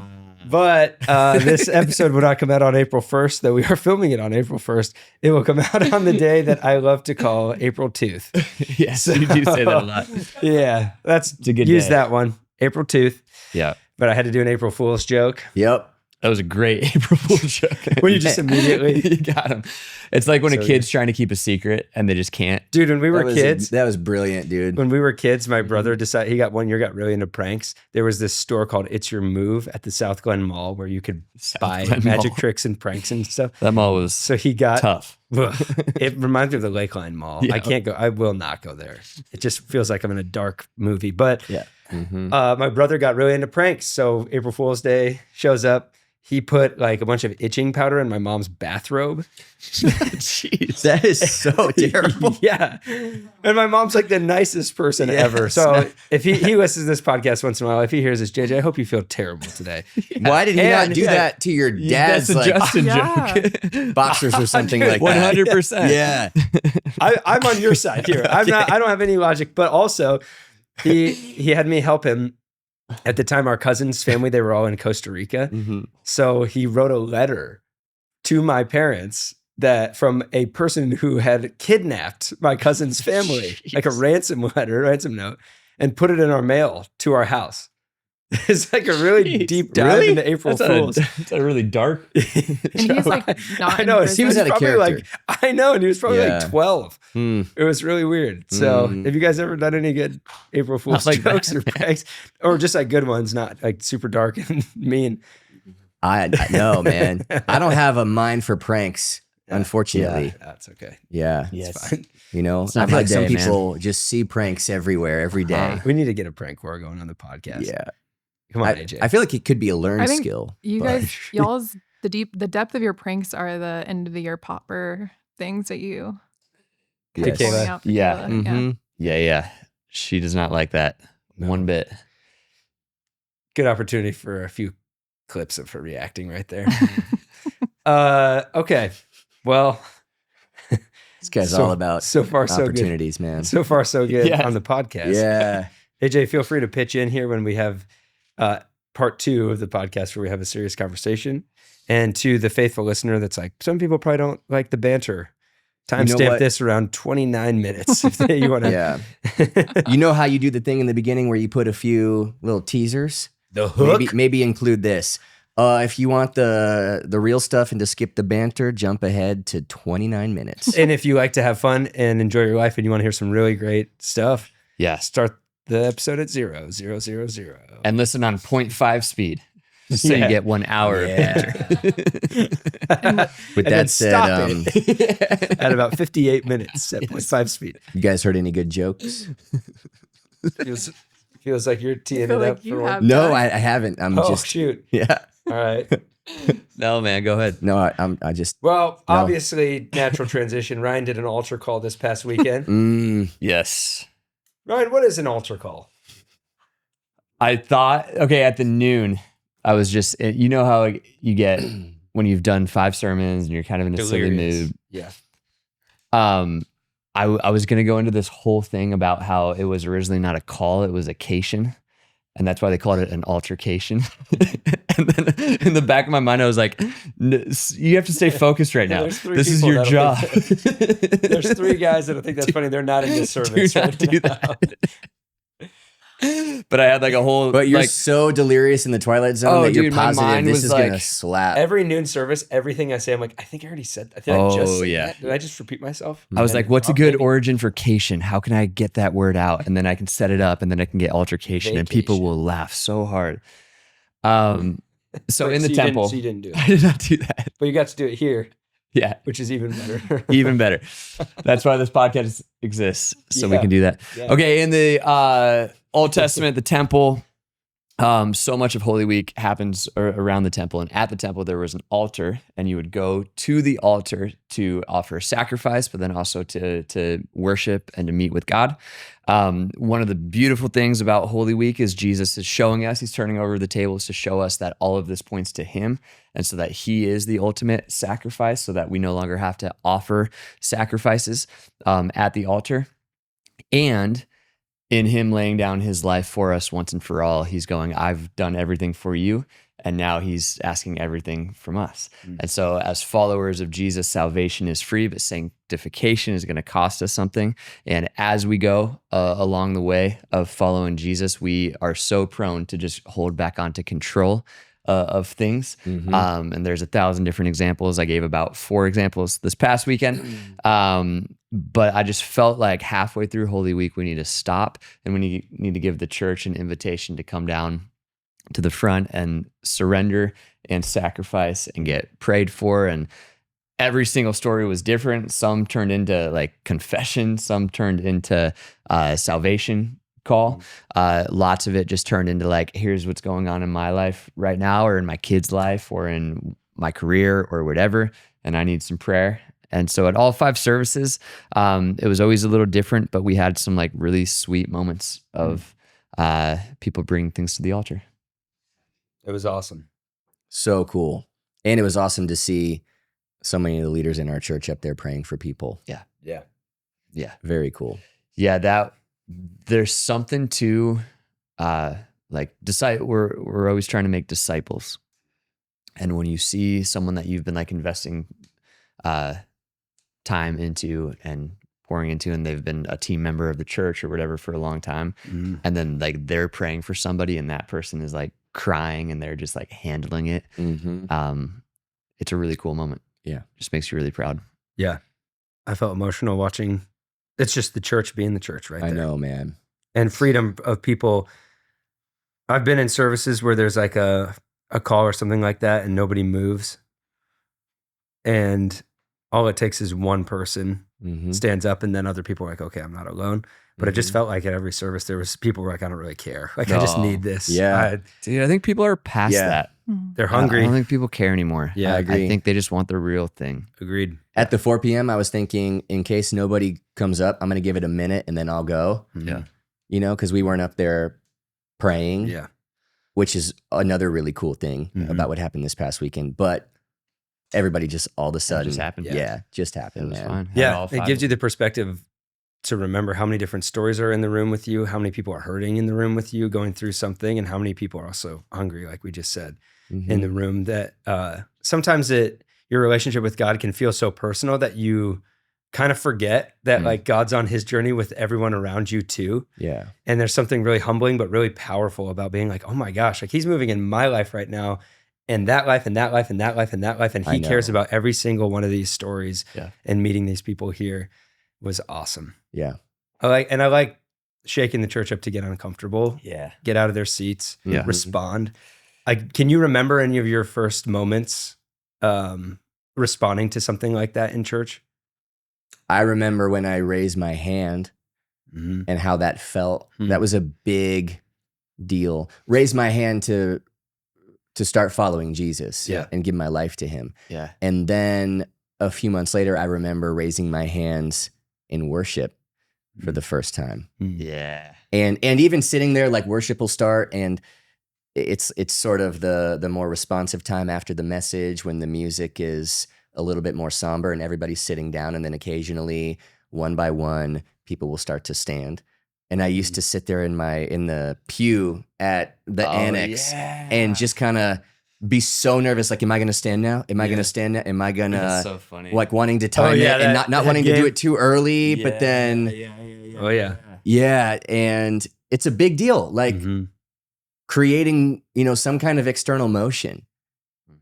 But this episode will not come out on April 1st, though we are filming it on April 1st. It will come out on the day that I love to call April Tooth. Yes, you do say that a lot. Yeah, It's a good use day. that one. April Tooth. Yeah. But I had to do an April Fool's joke. Yep. That was a great April Fool's joke. When you just immediately... You got him. It's like when So a kid's trying to keep a secret and they just can't. Dude, when we were kids... That was brilliant, dude. When we were kids, my brother decided, he got really into pranks. There was this store called It's Your Move at the South Glen Mall where you could buy Glen magic Mall. tricks and pranks and stuff. That mall was So he got... tough. It reminds me of the Lakeline Mall. Yeah. I can't go. I will not go there. It just feels like I'm in a dark movie. But Yeah. Mm-hmm. my brother got really into pranks. So April Fool's Day shows up. He put like a bunch of itching powder in my mom's bathrobe. Jeez. That is so terrible. Yeah. And my mom's like the nicest person ever. So if he listens to this podcast once in a while, if he hears this, JJ, I hope you feel terrible today. Why did he not do that to your dad's That's a like Justin Yeah. joke. boxers or something like that? 100%. Yeah. I'm on your side here. I don't have any logic, but also he had me help him. At the time, our cousin's family, they were all in Costa Rica. Mm-hmm. So he wrote a letter to my parents that from a person who had kidnapped my cousin's family, like a ransom note, and put it in our mail to our house. It's like a really deep dive into April Fools. That's a really dark. And he's like not I know. in He was out of probably character. I know, and he was probably Yeah. like 12. Mm. It was really weird. So, Mm. have you guys ever done any good April Fool's like jokes that, or pranks, or just like good ones, not like super dark and mean? I no, man. I don't have a mind for pranks, unfortunately. That's okay. Yeah. It's fine. You know, not I feel my like some day, man. people just see pranks everywhere, every day. We need to get a prank war going on the podcast. Yeah. Come on, I, AJ. I feel like it could be a I learned think skill. You but- guys, y'all's the depth of your pranks are the end of the year popper things that you Yes. Kayla. pouring out for Yeah. Kayla. Mhm. Yeah. She does not like that one bit. Good opportunity for a few clips of her reacting right there. Okay. Well, This guy's So- all about so far so good. opportunities, man. So far so good Yeah. on the podcast. Yeah. AJ, feel free to pitch in here when we have part 2 of the podcast where we have a serious conversation. And to the faithful listener that's like, some people probably don't like the banter. Timestamp what? this around 29 minutes if you want to. Yeah. You know how you do the thing in the beginning where you put a few little teasers? The hook. Maybe include this. If you want the real stuff and to skip the banter, jump ahead to 29 minutes. And if you like to have fun and enjoy your life and you want to hear some really great stuff, Yes. start the episode at 0, 0, 0, 0. And listen on 0.5 speed. So Yeah. you get 1 hour. Yeah. With And then that stop said, it at about 58 minutes at 0.5 speed. you guys heard any good jokes? Feels like you're teeing feel it like up you for one. have- No, I haven't. I'm Oh, just shoot. yeah. All right. No, man, go ahead. No, I just Well, No. obviously, natural transition. Ryan did an altar call this past weekend. Yes. Ryan, what is an altar call? I thought, okay, at the noon, I was just, you know how you get when you've done 5 sermons and you're kind of in a silly mood. Yeah. I was going to go into this whole thing about how it was originally not a call, it was a cation. And that's why they called it an altercation. And then in the back of my mind, I was like, you have to stay focused right now. There's 3 This is people your that'll job. think There's 3 guys that'll think that's funny. They're not in this service. Do not do that. But I had like a whole, But you're like, so delirious in the Twilight Zone Oh, that you're dude, my positive mind this was is gonna like- slap. Every noon service, everything I say, I'm like, I think I already said that. I think I just Oh, said yeah. that. Did I just repeat myself? I was And like, what's a good maybe- origin for cation? How can I get that word out? And then I can set it up and then I can get altercation and people Vacation. will laugh so hard. So Wait, in the you didn't- temple, so you didn't do it. I did not do that. But you got to do it here, Yeah, which is even better. even better. That's why this podcast exists. So we Yeah. can do that. Yeah. Okay. In the Old Testament, the temple. So much of Holy Week happens around the temple, and at the temple there was an altar, and you would go to the altar to offer a sacrifice, but then also to worship and to meet with God. One of the beautiful things about Holy Week is Jesus is showing us, he's turning over the tables to show us that all of this points to him, and so that he is the ultimate sacrifice, so that we no longer have to offer sacrifices at the altar. And in him laying down his life for us once and for all, he's going, I've done everything for you. And now he's asking everything from us. And so as followers of Jesus, salvation is free, but sanctification is going to cost us something. And as we go along the way of following Jesus, we are so prone to just hold back onto control of things. And there's 1,000 different examples. I gave about 4 examples this past weekend. But I just felt like halfway through Holy Week, we need to stop, and we need to give the church an invitation to come down to the front and surrender and sacrifice and get prayed for. And every single story was different. Some turned into like confession, some turned into salvation call. Lots of it just turned into like, here's what's going on in my life right now, or in my kid's life, or in my career, or whatever, and I need some prayer. And so at all 5 services, it was always a little different, but we had some like really sweet moments of people bringing things to the altar. It was awesome. So cool. And it was awesome to see so many of the leaders in our church up there praying for people. Yeah. Very cool. Yeah, there's something to like we're always trying to make disciples. And when you see someone that you've been like investing time into and pouring into, and they've been a team member of the church or whatever for a long time, and then like they're praying for somebody and that person is like crying and they're just like handling it. It's a really cool moment. Yeah. Just makes you really proud. Yeah. I felt emotional watching. It's just the church being the church right there. I know, man. And freedom of people. I've been in services where there's like a call or something like that and nobody moves. And all it takes is one person stands up, and then other people are like, okay, I'm not alone. But it just felt like at every service, there was people who were like, I don't really care. Like, I just need this. Yeah. Dude, I think people are past that. They're hungry. I don't think people care anymore. Yeah, I agree. think they just want the real thing. Agreed. At the 4 p.m., I was thinking, in case nobody comes up, I'm going to give it a minute and then I'll go. Yeah. You know, because we weren't up there praying. Yeah. Which is another really cool thing about what happened this past weekend. But everybody just all of a sudden. just happened. Yeah, just happened, It was man. fun. Had Yeah. all It 5 gives of you the perspective to remember how many different stories are in the room with you, how many people are hurting in the room with you, going through something, and how many people are also hungry, like we just said, in the room. That sometimes your relationship with God can feel so personal that you kind of forget that like God's on his journey with everyone around you too. Yeah. And there's something really humbling but really powerful about being like, oh my gosh, like he's moving in my life right now, and that life and that life and that life and that life, and he cares about every single one of these stories. And meeting these people here was awesome. Yeah. I like shaking the church up to get uncomfortable. Yeah. Get out of their seats. Yeah. Respond. Can you remember any of your first moments responding to something like that in church? I remember when I raised my hand and how that felt. That was a big deal. Raised my hand to start following Jesus and give my life to him. Yeah. And then a few months later, I remember raising my hands in worship for the first time. Yeah. And even sitting there, like worship will start, and it's sort of the more responsive time after the message, when the music is a little bit more somber and everybody's sitting down, and then occasionally, one by one, people will start to stand. And I used to sit there in the pew at the annex and just kind of be so nervous. Like, am I going to stand now? Am I going to stand now? Am I going That's to, so funny. like, wanting to time it and not wanting to do it too early, but then, yeah. And it's a big deal. Like creating, some kind of external motion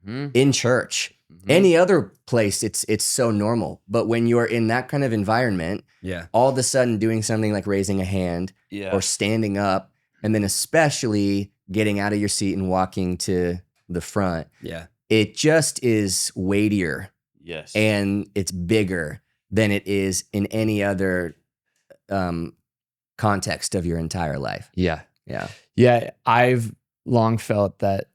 in church. Any other place, it's so normal. But when you're in that kind of environment, all of a sudden doing something like raising a hand or standing up, and then especially getting out of your seat and walking to the front, it just is weightier. Yes. And it's bigger than it is in any other context of your entire life. Yeah. Yeah. Yeah. I've long felt that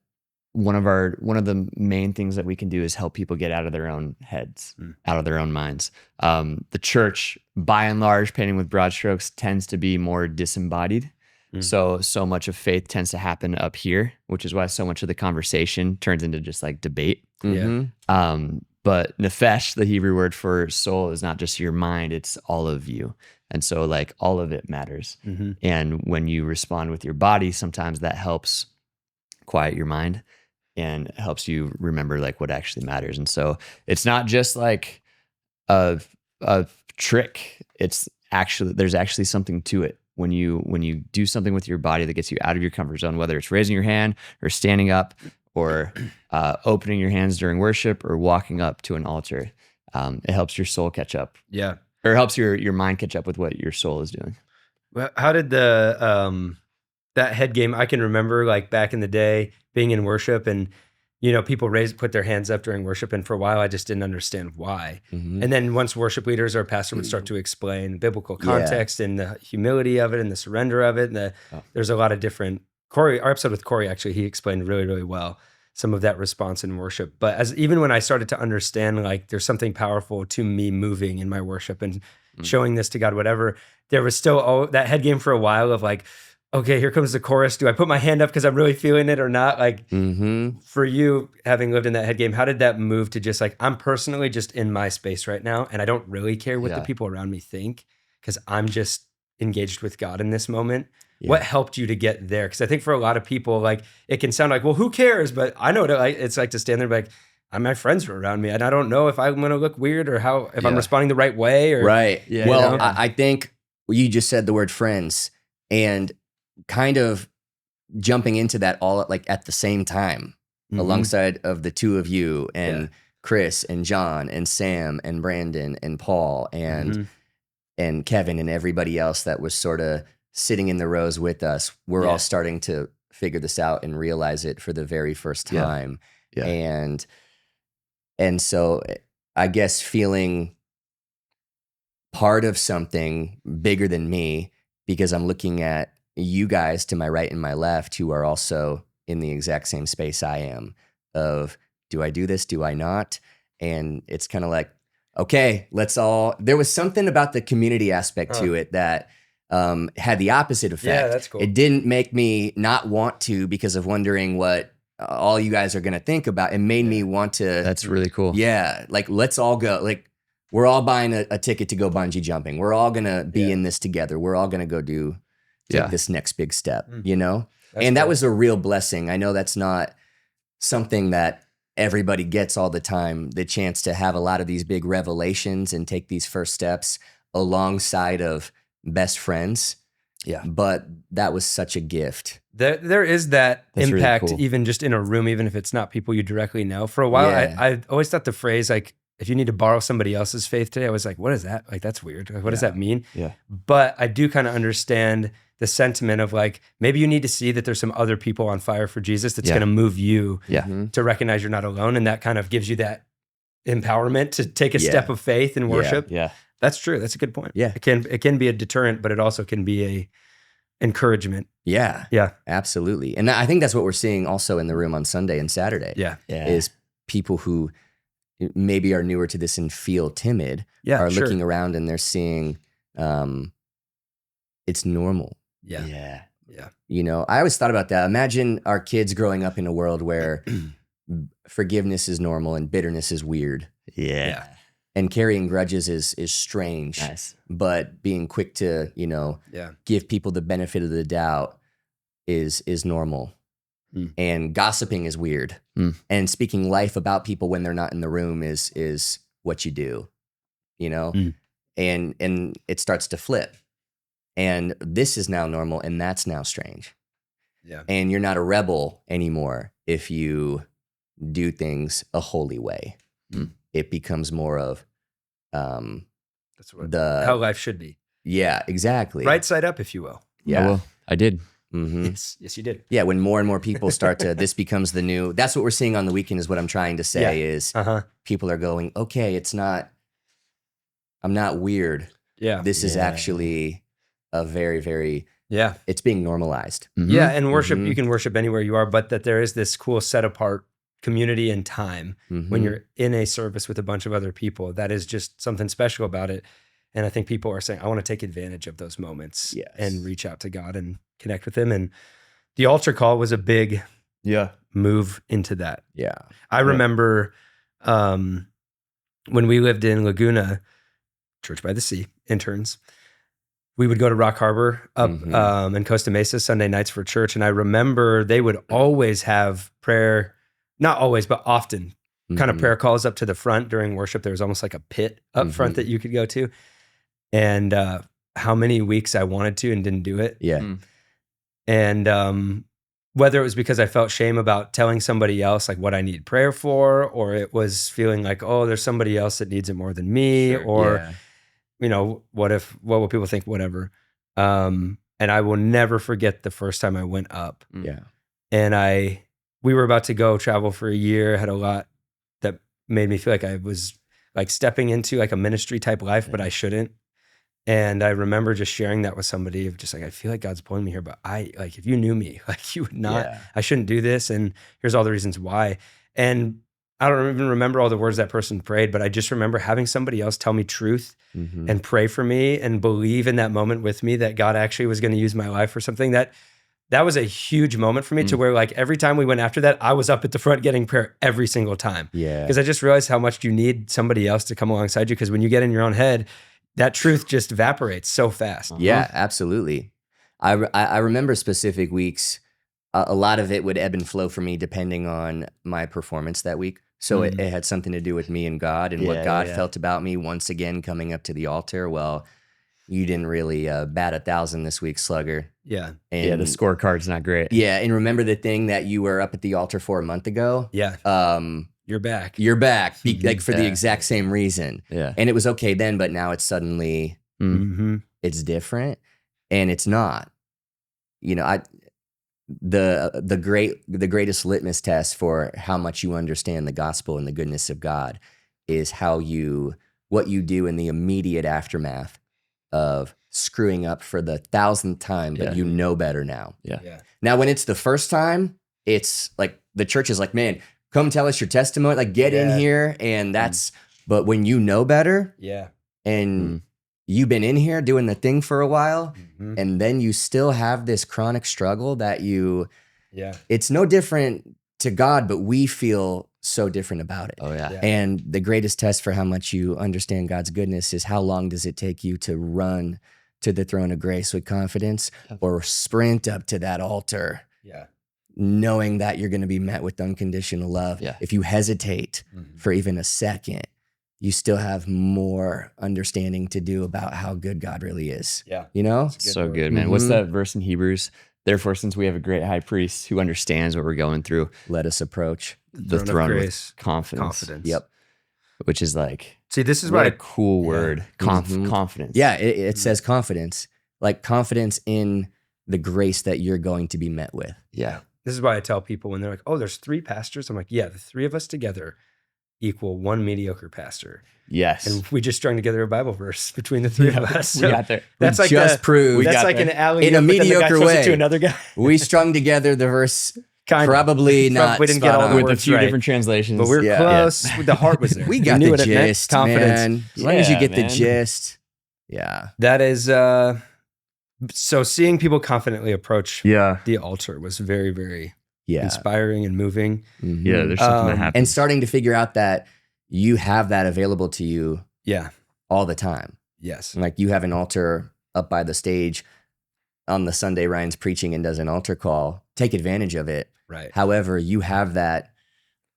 one of the main things that we can do is help people get out of their own heads, out of their own minds. The church, by and large, painting with broad strokes, tends to be more disembodied. So much of faith tends to happen up here, which is why so much of the conversation turns into just like debate. But nefesh, the Hebrew word for soul, is not just your mind, it's all of you. And so like all of it matters. And when you respond with your body, sometimes that helps quiet your mind and helps you remember like what actually matters. And so it's not just like a trick. It's actually, there's actually something to it. When you do something with your body that gets you out of your comfort zone, whether it's raising your hand or standing up or opening your hands during worship or walking up to an altar, it helps your soul catch up. Yeah. Or it helps your mind catch up with what your soul is doing. Well, how did the that head game, I can remember like back in the day being in worship and, you know, people put their hands up during worship. And for a while, I just didn't understand why. And then once worship leaders or pastor would start to explain biblical context and the humility of it and the surrender of it. And there's a lot of different, our episode with Corey, actually, he explained really, really well some of that response in worship. But even when I started to understand, like there's something powerful to me moving in my worship and showing this to God, whatever, there was still that head game for a while of like, okay, here comes the chorus. Do I put my hand up because I'm really feeling it or not? Like for you, having lived in that head game, how did that move to just like, I'm personally just in my space right now and I don't really care what the people around me think because I'm just engaged with God in this moment. What helped you to get there? Because I think for a lot of people, like it can sound like, well, who cares? But I know what it's like to stand there and be like, my friends are around me and I don't know if I'm going to look weird or if I'm responding the right way. Or, Yeah. Well, I think you just said the word friends and kind of jumping into that all like at the same time alongside of the two of you and Chris and John and Sam and Brandon and Paul and Kevin and everybody else that was sort of sitting in the rows with us. We're all starting to figure this out and realize it for the very first time. And so I guess feeling part of something bigger than me because I'm looking at you guys to my right and my left who are also in the exact same space I am of, do I do this? Do I not? And it's kind of like, okay, there was something about the community aspect to it that had the opposite effect. Yeah, that's cool. It didn't make me not want to because of wondering what all you guys are going to think about. It made me want to. That's really cool. Yeah. Like, let's all go. Like, we're all buying a ticket to go bungee jumping. We're all going to be in this together. We're all going to go do this next big step, you know? And that was a real blessing. I know that's not something that everybody gets all the time, the chance to have a lot of these big revelations and take these first steps alongside of best friends. Yeah. But that was such a gift. There is that impact, really cool. even just in a room, even if it's not people you directly know. For a while, I always thought the phrase, like, if you need to borrow somebody else's faith today, I was like, what is that? Like, that's weird. Like, what does that mean? Yeah. But I do kind of understand the sentiment of like, maybe you need to see that there's some other people on fire for Jesus that's going to move you to recognize you're not alone. And that kind of gives you that empowerment to take a step of faith and worship. Yeah. That's true. That's a good point. Yeah. It can be a deterrent, but it also can be a encouragement. Yeah. Yeah. Absolutely. And I think that's what we're seeing also in the room on Sunday and Saturday. Yeah. Is people who maybe are newer to this and feel timid are looking around and they're seeing it's normal. Yeah. You know, I always thought about that. Imagine our kids growing up in a world where forgiveness is normal and bitterness is weird. Yeah. And carrying grudges is strange. Nice. But being quick to, give people the benefit of the doubt is normal. And gossiping is weird. And speaking life about people when they're not in the room is what you do, you know? And it starts to flip. And this is now normal and that's now strange. Yeah. And you're not a rebel anymore if you do things a holy way. It becomes more of that's how life should be. Yeah, exactly. Right side up, if you will. Yeah. Well, I did. Yes, you did. Yeah, when more and more people start to, this becomes the new, that's what we're seeing on the weekend is what I'm trying to say is people are going, okay, I'm not weird. Yeah. This is actually a very, very, Yeah. it's being normalized. Yeah. And worship, Mhm. you can worship anywhere you are, but that there is this cool set apart community and time when Mhm. you're in a service with a bunch of other people. That is just something special about it. And I think people are saying, I want to take advantage of those moments Yes. and reach out to God and connect with him. And the altar call was a big move into that. Yeah. I remember when we lived in Laguna, Church by the Sea, interns, we would go to Rock Harbor up in Costa Mesa Sunday nights for church. And I remember they would always have prayer, not always, but often kind of prayer calls up to the front during worship. There was almost like a pit up front that you could go to. And how many weeks I wanted to and didn't do it. Yeah. And whether it was because I felt shame about telling somebody else like what I need prayer for, or it was feeling like, oh, there's somebody else that needs it more than me, or you know, what will people think, whatever. And I will never forget the first time I went up. Yeah. And we were about to go travel for a year, had a lot that made me feel like I was like stepping into like a ministry type life, but I shouldn't. And I remember just sharing that with somebody of just like, I feel like God's pulling me here, but if you knew me, like you would not, I shouldn't do this. And here's all the reasons why. And I don't even remember all the words that person prayed, but I just remember having somebody else tell me truth and pray for me and believe in that moment with me that God actually was going to use my life for something. That was a huge moment for me to where like every time we went after that, I was up at the front getting prayer every single time. Yeah. Because I just realized how much you need somebody else to come alongside you. Because when you get in your own head, that truth just evaporates so fast. Yeah, absolutely. I remember specific weeks. A lot of it would ebb and flow for me depending on my performance that week. So it had something to do with me and God and what God felt about me once again coming up to the altar. Well, you didn't really bat 1,000 this week, Slugger. Yeah. And the scorecard's not great. Yeah, and remember the thing that you were up at the altar for a month ago? Yeah. You're back. You're back, like for the exact same reason. Yeah. And it was okay then, but now it's suddenly, it's different, and it's not. You know, the greatest litmus test for how much you understand the gospel and the goodness of God is what you do in the immediate aftermath of screwing up for the 1,000th time, but you know better now. Yeah. Now, when it's the first time, it's like the church is like, man, come tell us your testimony, like get in here. And but when you know better and you've been in here doing the thing for a while and then you still have this chronic struggle that it's no different to God, but we feel so different about it. Oh yeah. And the greatest test for how much you understand God's goodness is how long does it take you to run to the throne of grace with confidence or sprint up to that altar knowing that you're going to be met with unconditional love. Yeah. If you hesitate for even a second, you still have more understanding to do about how good God really is. Yeah. You know? So good, man. What's that verse in Hebrews? Therefore, since we have a great high priest who understands what we're going through, Let us approach the Throne of throne grace. with confidence. Yep. Which is like, See, this is what what a cool word. Confidence. Yeah, it says confidence. Like confidence in the grace that you're going to be met with. Yeah. This is why I tell people when they're like, oh, there's 3 pastors. I'm like, yeah, the 3 of us together equal 1 mediocre pastor. Yes. And we just strung together a Bible verse between the 3 of us. We got there. That's We like just proved that's like there. an alley in a mediocre way to another guy. We strung together the verse. Kind Probably not. We didn't get spot all the on. with a words few right. different translations. But we're close. The heart was there. We got knew the what it meant. gist, Confidence. man. As long as you Yeah, get the man. gist. Yeah. That is so seeing people confidently approach the altar was very, very Yeah. inspiring and moving. Mhm. Yeah, there's something that happens. And starting to figure out that you have that available to you Yeah. all the time. Yes. Like you have an altar up by the stage on the Sunday Ryan's preaching and does an altar call. Take advantage of it. Right. However, you have that,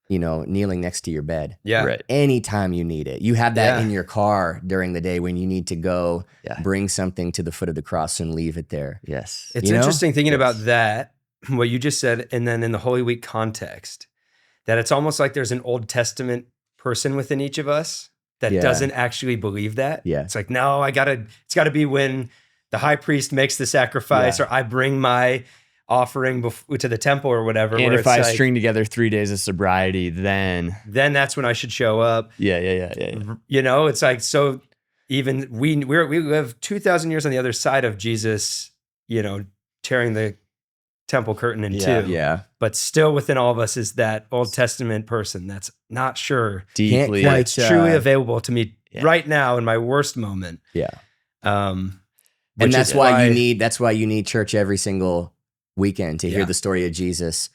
kneeling next to your bed. Yeah. Right. Anytime you need it. You have that Yeah. in your car during the day when you need to go Yeah. bring something to the foot of the cross and leave it there. Yes. It's You know? interesting thinking Yes. about that, what you just said, and then in the Holy Week context, that it's almost like there's an Old Testament person within each of us that Yeah. doesn't actually believe that. Yeah. It's like, no, it's got to be when the high priest makes the sacrifice or I bring my offering to the temple or whatever. And where if it's I like, string together 3 days of sobriety, then then that's when I should show up. yeah. It's like, so even we live 2,000 years on the other side of Jesus, tearing the temple curtain in two. Yeah. But still within all of us is that Old Testament person that's not sure Deeply. Can't that it's quite, truly available to me yeah. right now in my worst moment. Yeah. Um, And which that's is why you need church every single weekend to hear Yeah. the story of Jesus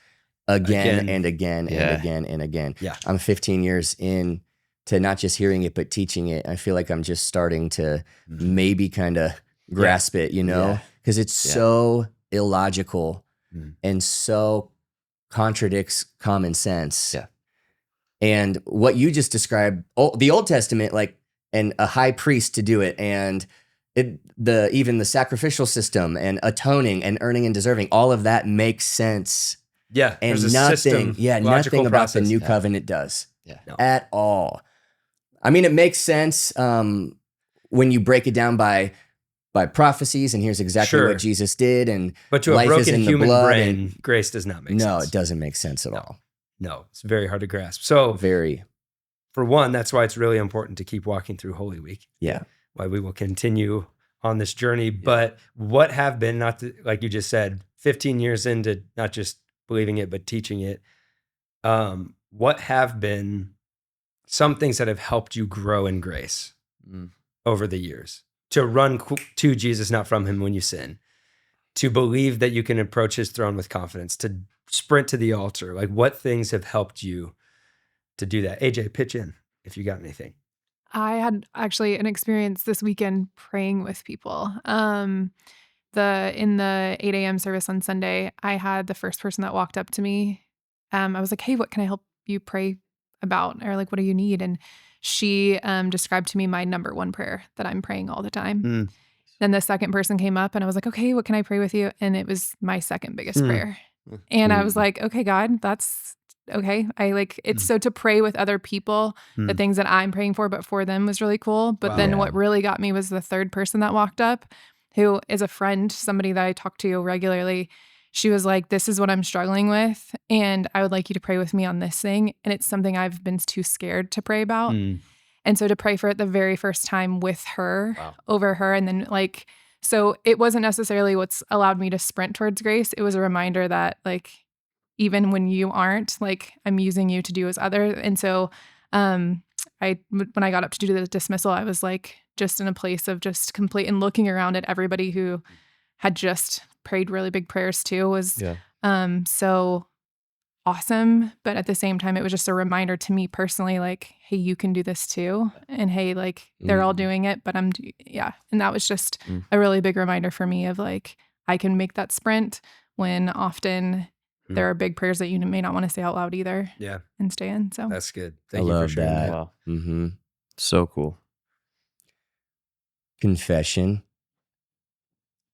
again Again. and again Yeah. and again and again. Yeah. I'm 15 years in to not just hearing it, but teaching it. I feel like I'm just starting to maybe kind of grasp it, Yeah. because it's Yeah. so illogical Mm. and so contradicts common sense. Yeah. And what you just described, the Old Testament, like, and a high priest to do it, and even the sacrificial system and atoning and earning and deserving, all of that makes sense. Yeah. And there's a nothing, system, nothing logical about process. the new Yeah. covenant does Yeah. No. at all. I mean, it makes sense when you break it down by prophecies, and here's exactly Sure. what Jesus did, and But to a life is broken in the human blood, brain, grace does not make sense. no, it doesn't make sense at all. No, it's very hard to grasp. So Very, for one, that's why it's really important to keep walking through Holy Week. yeah. Why we will continue on this journey. But what have been, like you just said, 15 years into not just believing it, but teaching it, what have been some things that have helped you grow in grace over the years? To run to Jesus, not from him when you sin. To believe that you can approach his throne with confidence. To sprint to the altar. Like, what things have helped you to do that? AJ, pitch in if you got anything. I had actually an experience this weekend praying with people. In the 8 a.m. service on Sunday, I had the first person that walked up to me. I was like, "Hey, what can I help you pray about?" Or like, "What do you need?" And she described to me my number one prayer that I'm praying all the time. Then the second person came up and I was like, "Okay, what can I pray with you?" And it was my second biggest prayer. And I was like, "Okay, God, that's okay." So to pray with other people, the things that I'm praying for, but for them was really cool. But Wow. then Yeah. what really got me was the third person that walked up, who is a friend, somebody that I talk to regularly. She was like, "This is what I'm struggling with, and I would like you to pray with me on this thing." And it's something I've been too scared to pray about. And so to pray for it the very first time with her, over her, and then so it wasn't necessarily what's allowed me to sprint towards grace. It was a reminder that even when you aren't, I'm using you to do as others. And so when I got up to do the dismissal, I was just in a place of just complete, and looking around at everybody who had just prayed really big prayers too was so awesome. But at the same time, it was just a reminder to me personally, hey, you can do this too. And hey, they're all doing it, but And that was just a really big reminder for me of I can make that sprint when often there are big prayers that you may not want to say out loud either. Yeah. And stay in. So That's good. I Thank you for love sharing that. that. Wow. Mm-hmm. So cool. Confession,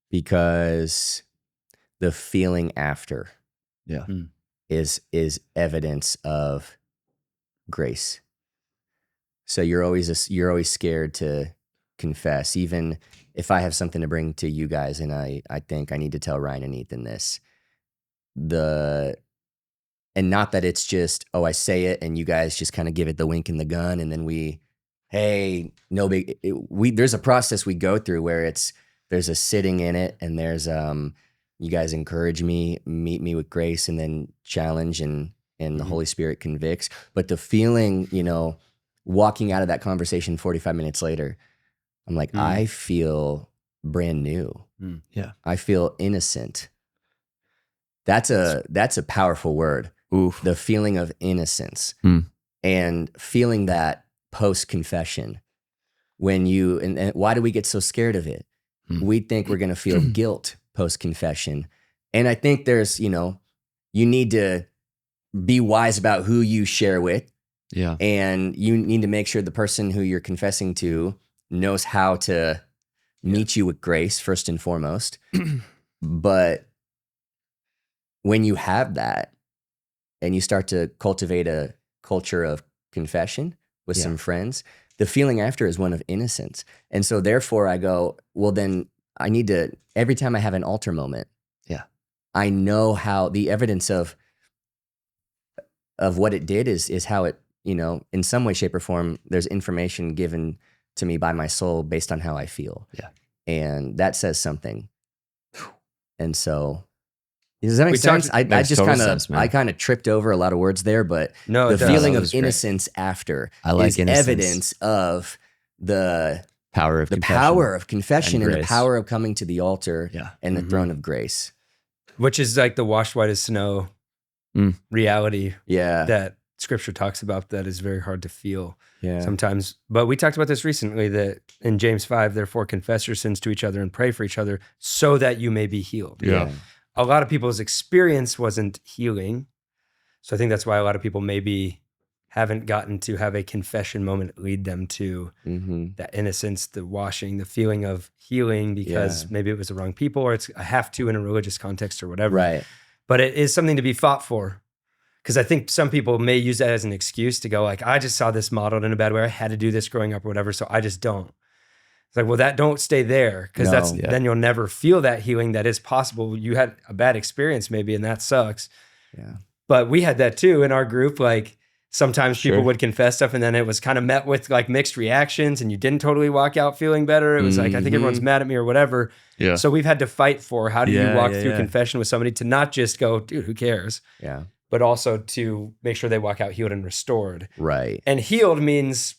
because the feeling after is evidence of grace. So you're always scared to confess, even if I have something to bring to you guys and I think I need to tell Ryan and Ethan this. And not that it's just, I say it and you guys just kind of give it the wink and the gun, and then no big. There's a process we go through where there's a sitting in it, and there's you guys encourage me, meet me with grace, and then challenge, and the Holy Spirit convicts. But the feeling, walking out of that conversation 45 minutes later, I'm like, I feel brand new. Yeah. I feel innocent. That's a powerful word. Oof. The feeling of innocence, and feeling that post-confession, and why do we get so scared of it? We think we're going to feel guilt post-confession. And I think there's, you need to be wise about who you share with. Yeah. And you need to make sure the person who you're confessing to knows how to meet you with grace, first and foremost. But when you have that, and you start to cultivate a culture of confession with some friends, the feeling after is one of innocence. And so therefore I go, well, then I need to, every time I have an altar moment, I know how the evidence of what it did is how it, in some way, shape, or form, there's information given to me by my soul based on how I feel. Yeah. And that says something. And so, does that make We sense? talked- I Makes just total kind sense, of, man. I kind of tripped over a lot of words there, but No, the it does. feeling That of was great. innocence after I like is innocence. evidence of the Power of confession. power of confession and the grace. power of coming to the altar Yeah. and the Mhm. throne of grace. Which is like the washed white as snow reality Yeah. that scripture talks about that is very hard to feel Yeah. sometimes. But we talked about this recently that in James 5, therefore confess your sins to each other and pray for each other so that you may be healed. Yeah. A lot of people's experience wasn't healing. So I think that's why a lot of people maybe haven't gotten to have a confession moment lead them to Mm-hmm. that innocence, the washing, the feeling of healing because Yeah. maybe it was the wrong people or it's a have to in a religious context or whatever. Right. But it is something to be fought for. Because I think some people may use that as an excuse to go like, I just saw this modeled in a bad way. I had to do this growing up or whatever, so I just don't. It's like, well, that don't stay there because No. then you'll never feel that healing that is possible. You had a bad experience maybe, and that sucks. Yeah. But we had that too in our group. Like sometimes people Sure. would confess stuff and then it was kind of met with like mixed reactions and you didn't totally walk out feeling better. It was like, I think everyone's mad at me or whatever. Yeah. So we've had to fight for how do you Yeah, walk yeah, through yeah. confession with somebody to not just go, dude, who cares? Yeah. But also to make sure they walk out healed and restored. Right. And healed means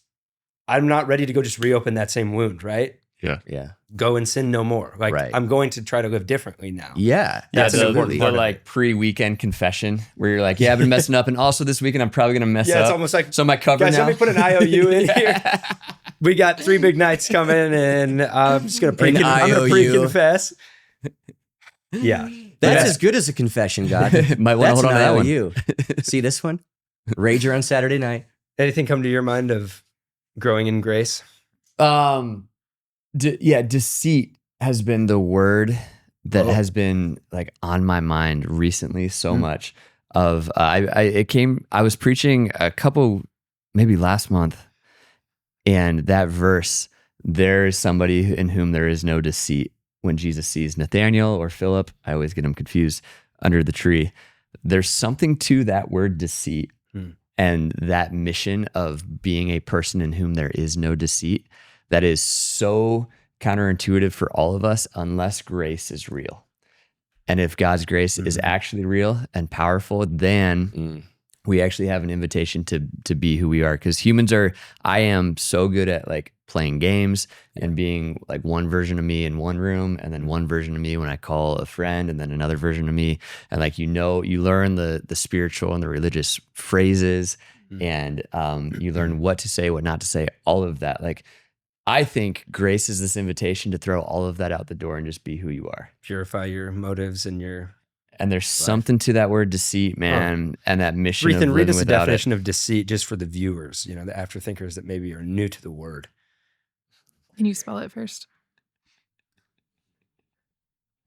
I'm not ready to go just reopen that same wound, right? Yeah. Go and sin no more. Like Right. I'm going to try to live differently now. Yeah. That's an the, important the part of like pre-weekend confession where you're like, yeah, I've been messing up, and also this weekend I'm probably gonna mess Yeah, up. it's almost like, so my cover guys, now. let me put an IOU in here. We got 3 big nights coming and I'm just going to An IOU. pre-confess. Yeah. That's Yeah. as good as a confession, God. Might want to That's hold on to that an one. IOU. See this one? Rager on Saturday night. Anything come to your mind of growing in grace? Deceit has been the word that Oh. has been like on my mind recently so much. Of I was preaching a couple, maybe last month, and that verse, there is somebody in whom there is no deceit. When Jesus sees Nathanael or Philip, I always get them confused, under the tree. There's something to that word deceit and that mission of being a person in whom there is no deceit that is so counterintuitive for all of us unless grace is real. And if God's grace is actually real and powerful, then we actually have an invitation to be who we are. Because I am so good at like playing games and being like one version of me in one room, and then one version of me when I call a friend, and then another version of me. And like, you learn the spiritual and the religious phrases, and you learn what to say, what not to say, all of that. Like, I think grace is this invitation to throw all of that out the door and just be who you are. Purify your motives and your... And there's something to that word deceit, man, and that mission of Ethan, read living us the without it. definition of deceit just for the viewers, the afterthinkers that maybe are new to the word. Can you spell it first?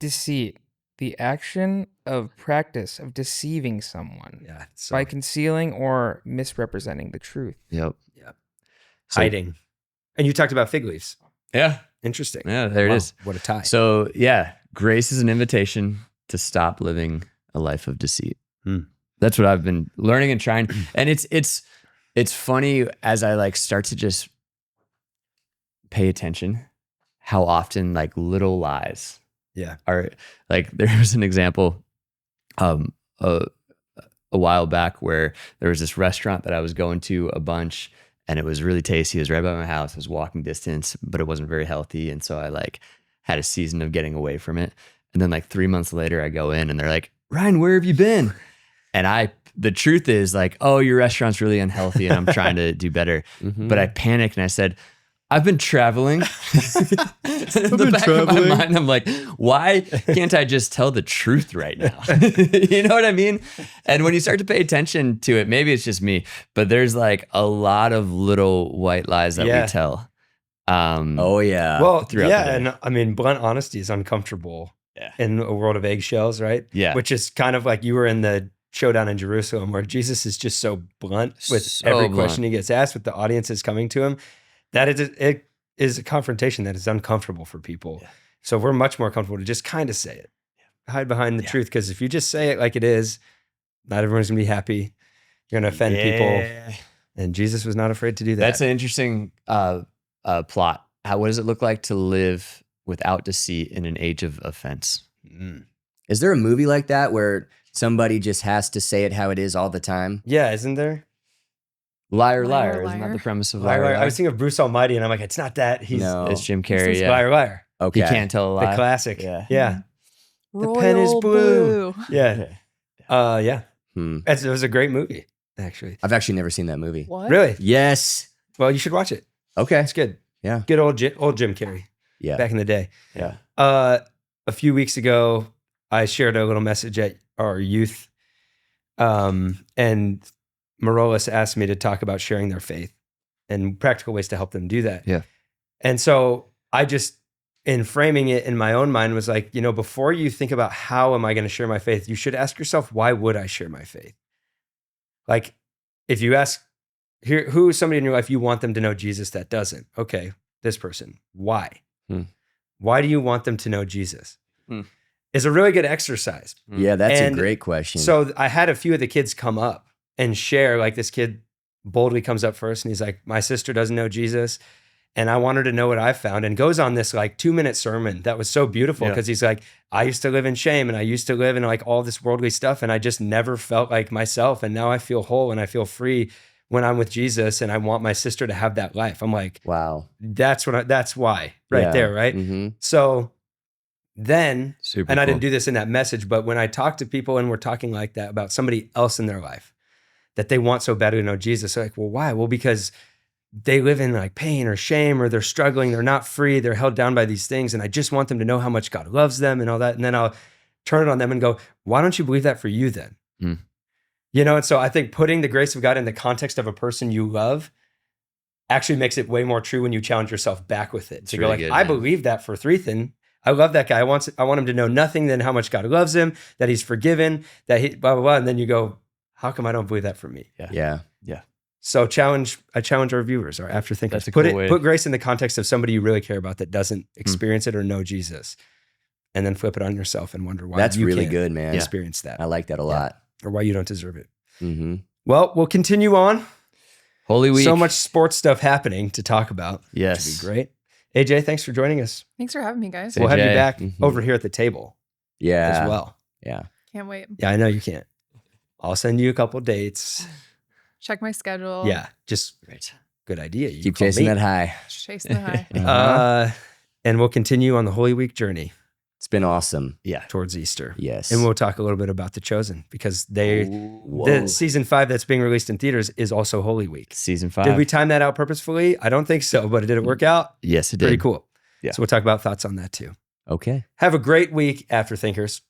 Deceit, the action of practice of deceiving someone Yeah. So by concealing or misrepresenting the truth. Yep. hiding. And you talked about fig leaves. Yeah. Interesting. Yeah, there Wow, it is. What a tie. So yeah, grace is an invitation to stop living a life of deceit. That's what I've been learning and trying. And it's funny as I like start to just pay attention how often like little lies are like, there was an example a while back where there was this restaurant that I was going to a bunch, and it was really tasty. It was right by my house. It was walking distance, but it wasn't very healthy. And so I like had a season of getting away from it. And then like 3 months later I go in and they're like, Ryan, where have you been? And the truth is like, oh, your restaurant's really unhealthy and I'm trying to do better. But I panicked and I said, I've been traveling. In the back of my mind, I'm like, why can't I just tell the truth right now? You know what I mean? And when you start to pay attention to it, maybe it's just me, but there's like a lot of little white lies that we tell. Oh yeah. Well, throughout yeah, the day. and I mean, blunt honesty is uncomfortable Yeah. in a world of eggshells, right? Yeah. Which is kind of like you were in the showdown in Jerusalem where Jesus is just so blunt with So every blunt. question he gets asked, with the audience is coming to him. That it is a confrontation that is uncomfortable for people. Yeah. So we're much more comfortable to just kind of say it, hide behind the truth. Because if you just say it like it is, not everyone's gonna be happy. You're gonna offend people. And Jesus was not afraid to do that. That's an interesting plot. What does it look like to live without deceit in an age of offense? Is there a movie like that where somebody just has to say it how it is all the time? Yeah, isn't there? Liar, Liar, liar. Isn't that liar. the premise of Liar, Liar, liar. Liar? I was thinking of Bruce Almighty, and I'm like, it's not that. He's No. It's Jim Carrey. Yeah. liar, liar. Okay. He can't tell a The lie. classic. Yeah. Yeah. Royal pen is blue. blue. Yeah. Yeah. Hmm. It was a great movie, actually. I've actually never seen that movie. What? Really? Yes. Well, you should watch it. Okay. It's good. Yeah. Good old Jim Carrey Yeah. back in the day. Yeah. A few weeks ago, I shared a little message at our youth, and Marolis asked me to talk about sharing their faith and practical ways to help them do that. Yeah. And so I just, in framing it in my own mind, was like, before you think about how am I going to share my faith, you should ask yourself, why would I share my faith? Like, if you ask, who is somebody in your life you want them to know Jesus that doesn't? Okay, this person. Why? Why do you want them to know Jesus? It's a really good exercise. Yeah, that's And a great question. So I had a few of the kids come up and share, like this kid boldly comes up first and he's like, my sister doesn't know Jesus and I want her to know what I found, and goes on this like 2-minute sermon that was so beautiful because he's like, I used to live in shame and I used to live in like all this worldly stuff and I just never felt like myself, and now I feel whole and I feel free when I'm with Jesus, and I want my sister to have that life. I'm like, wow. that's why right there, right? Mm-hmm. So then, Super and I cool. didn't do this in that message, but when I talk to people and we're talking like that about somebody else in their life that they want so badly to know Jesus, they're like, well, why? Well, because they live in like pain or shame, or they're struggling, they're not free, they're held down by these things, and I just want them to know how much God loves them and all that. And then I'll turn it on them and go, why don't you believe that for you then? And so I think putting the grace of God in the context of a person you love actually makes it way more true when you challenge yourself back with it. It's To really go like, good, I man. believe that for Threethan. I love that guy. I want him to know nothing than how much God loves him, that he's forgiven, that he blah, blah, blah. And then you go, how come I don't believe that for me? Yeah. So I challenge our viewers, our afterthinkers. That's a cool way. Put grace in the context of somebody you really care about that doesn't experience it or know Jesus, and then flip it on yourself and wonder why That's you really can't good, man. experience that, I like that a lot. or why you don't deserve it. Mm-hmm. Well, we'll continue on. Holy Week. So much sports stuff happening to talk about. Yes. Which would be great. AJ, thanks for joining us. Thanks for having me, guys. We'll have you AJ. back Mhm. over here at the table Yeah. as well. Yeah. Can't wait. Yeah, I know you can't. I'll send you a couple dates. Check my schedule. Yeah, just Great. good idea. You Keep call chasing me. that high. Chasing the high. And we'll continue on the Holy Week journey It's been awesome. Yeah. towards Easter. Yes. And we'll talk a little bit about The Chosen, because Whoa. the season 5 that's being released in theaters is also Holy Week. Season 5. Did we time that out purposefully? I don't think so, but did it work out? Yes, it did. Pretty cool. Yeah. So we'll talk about thoughts on that too. Okay. Have a great week, Afterthinkers.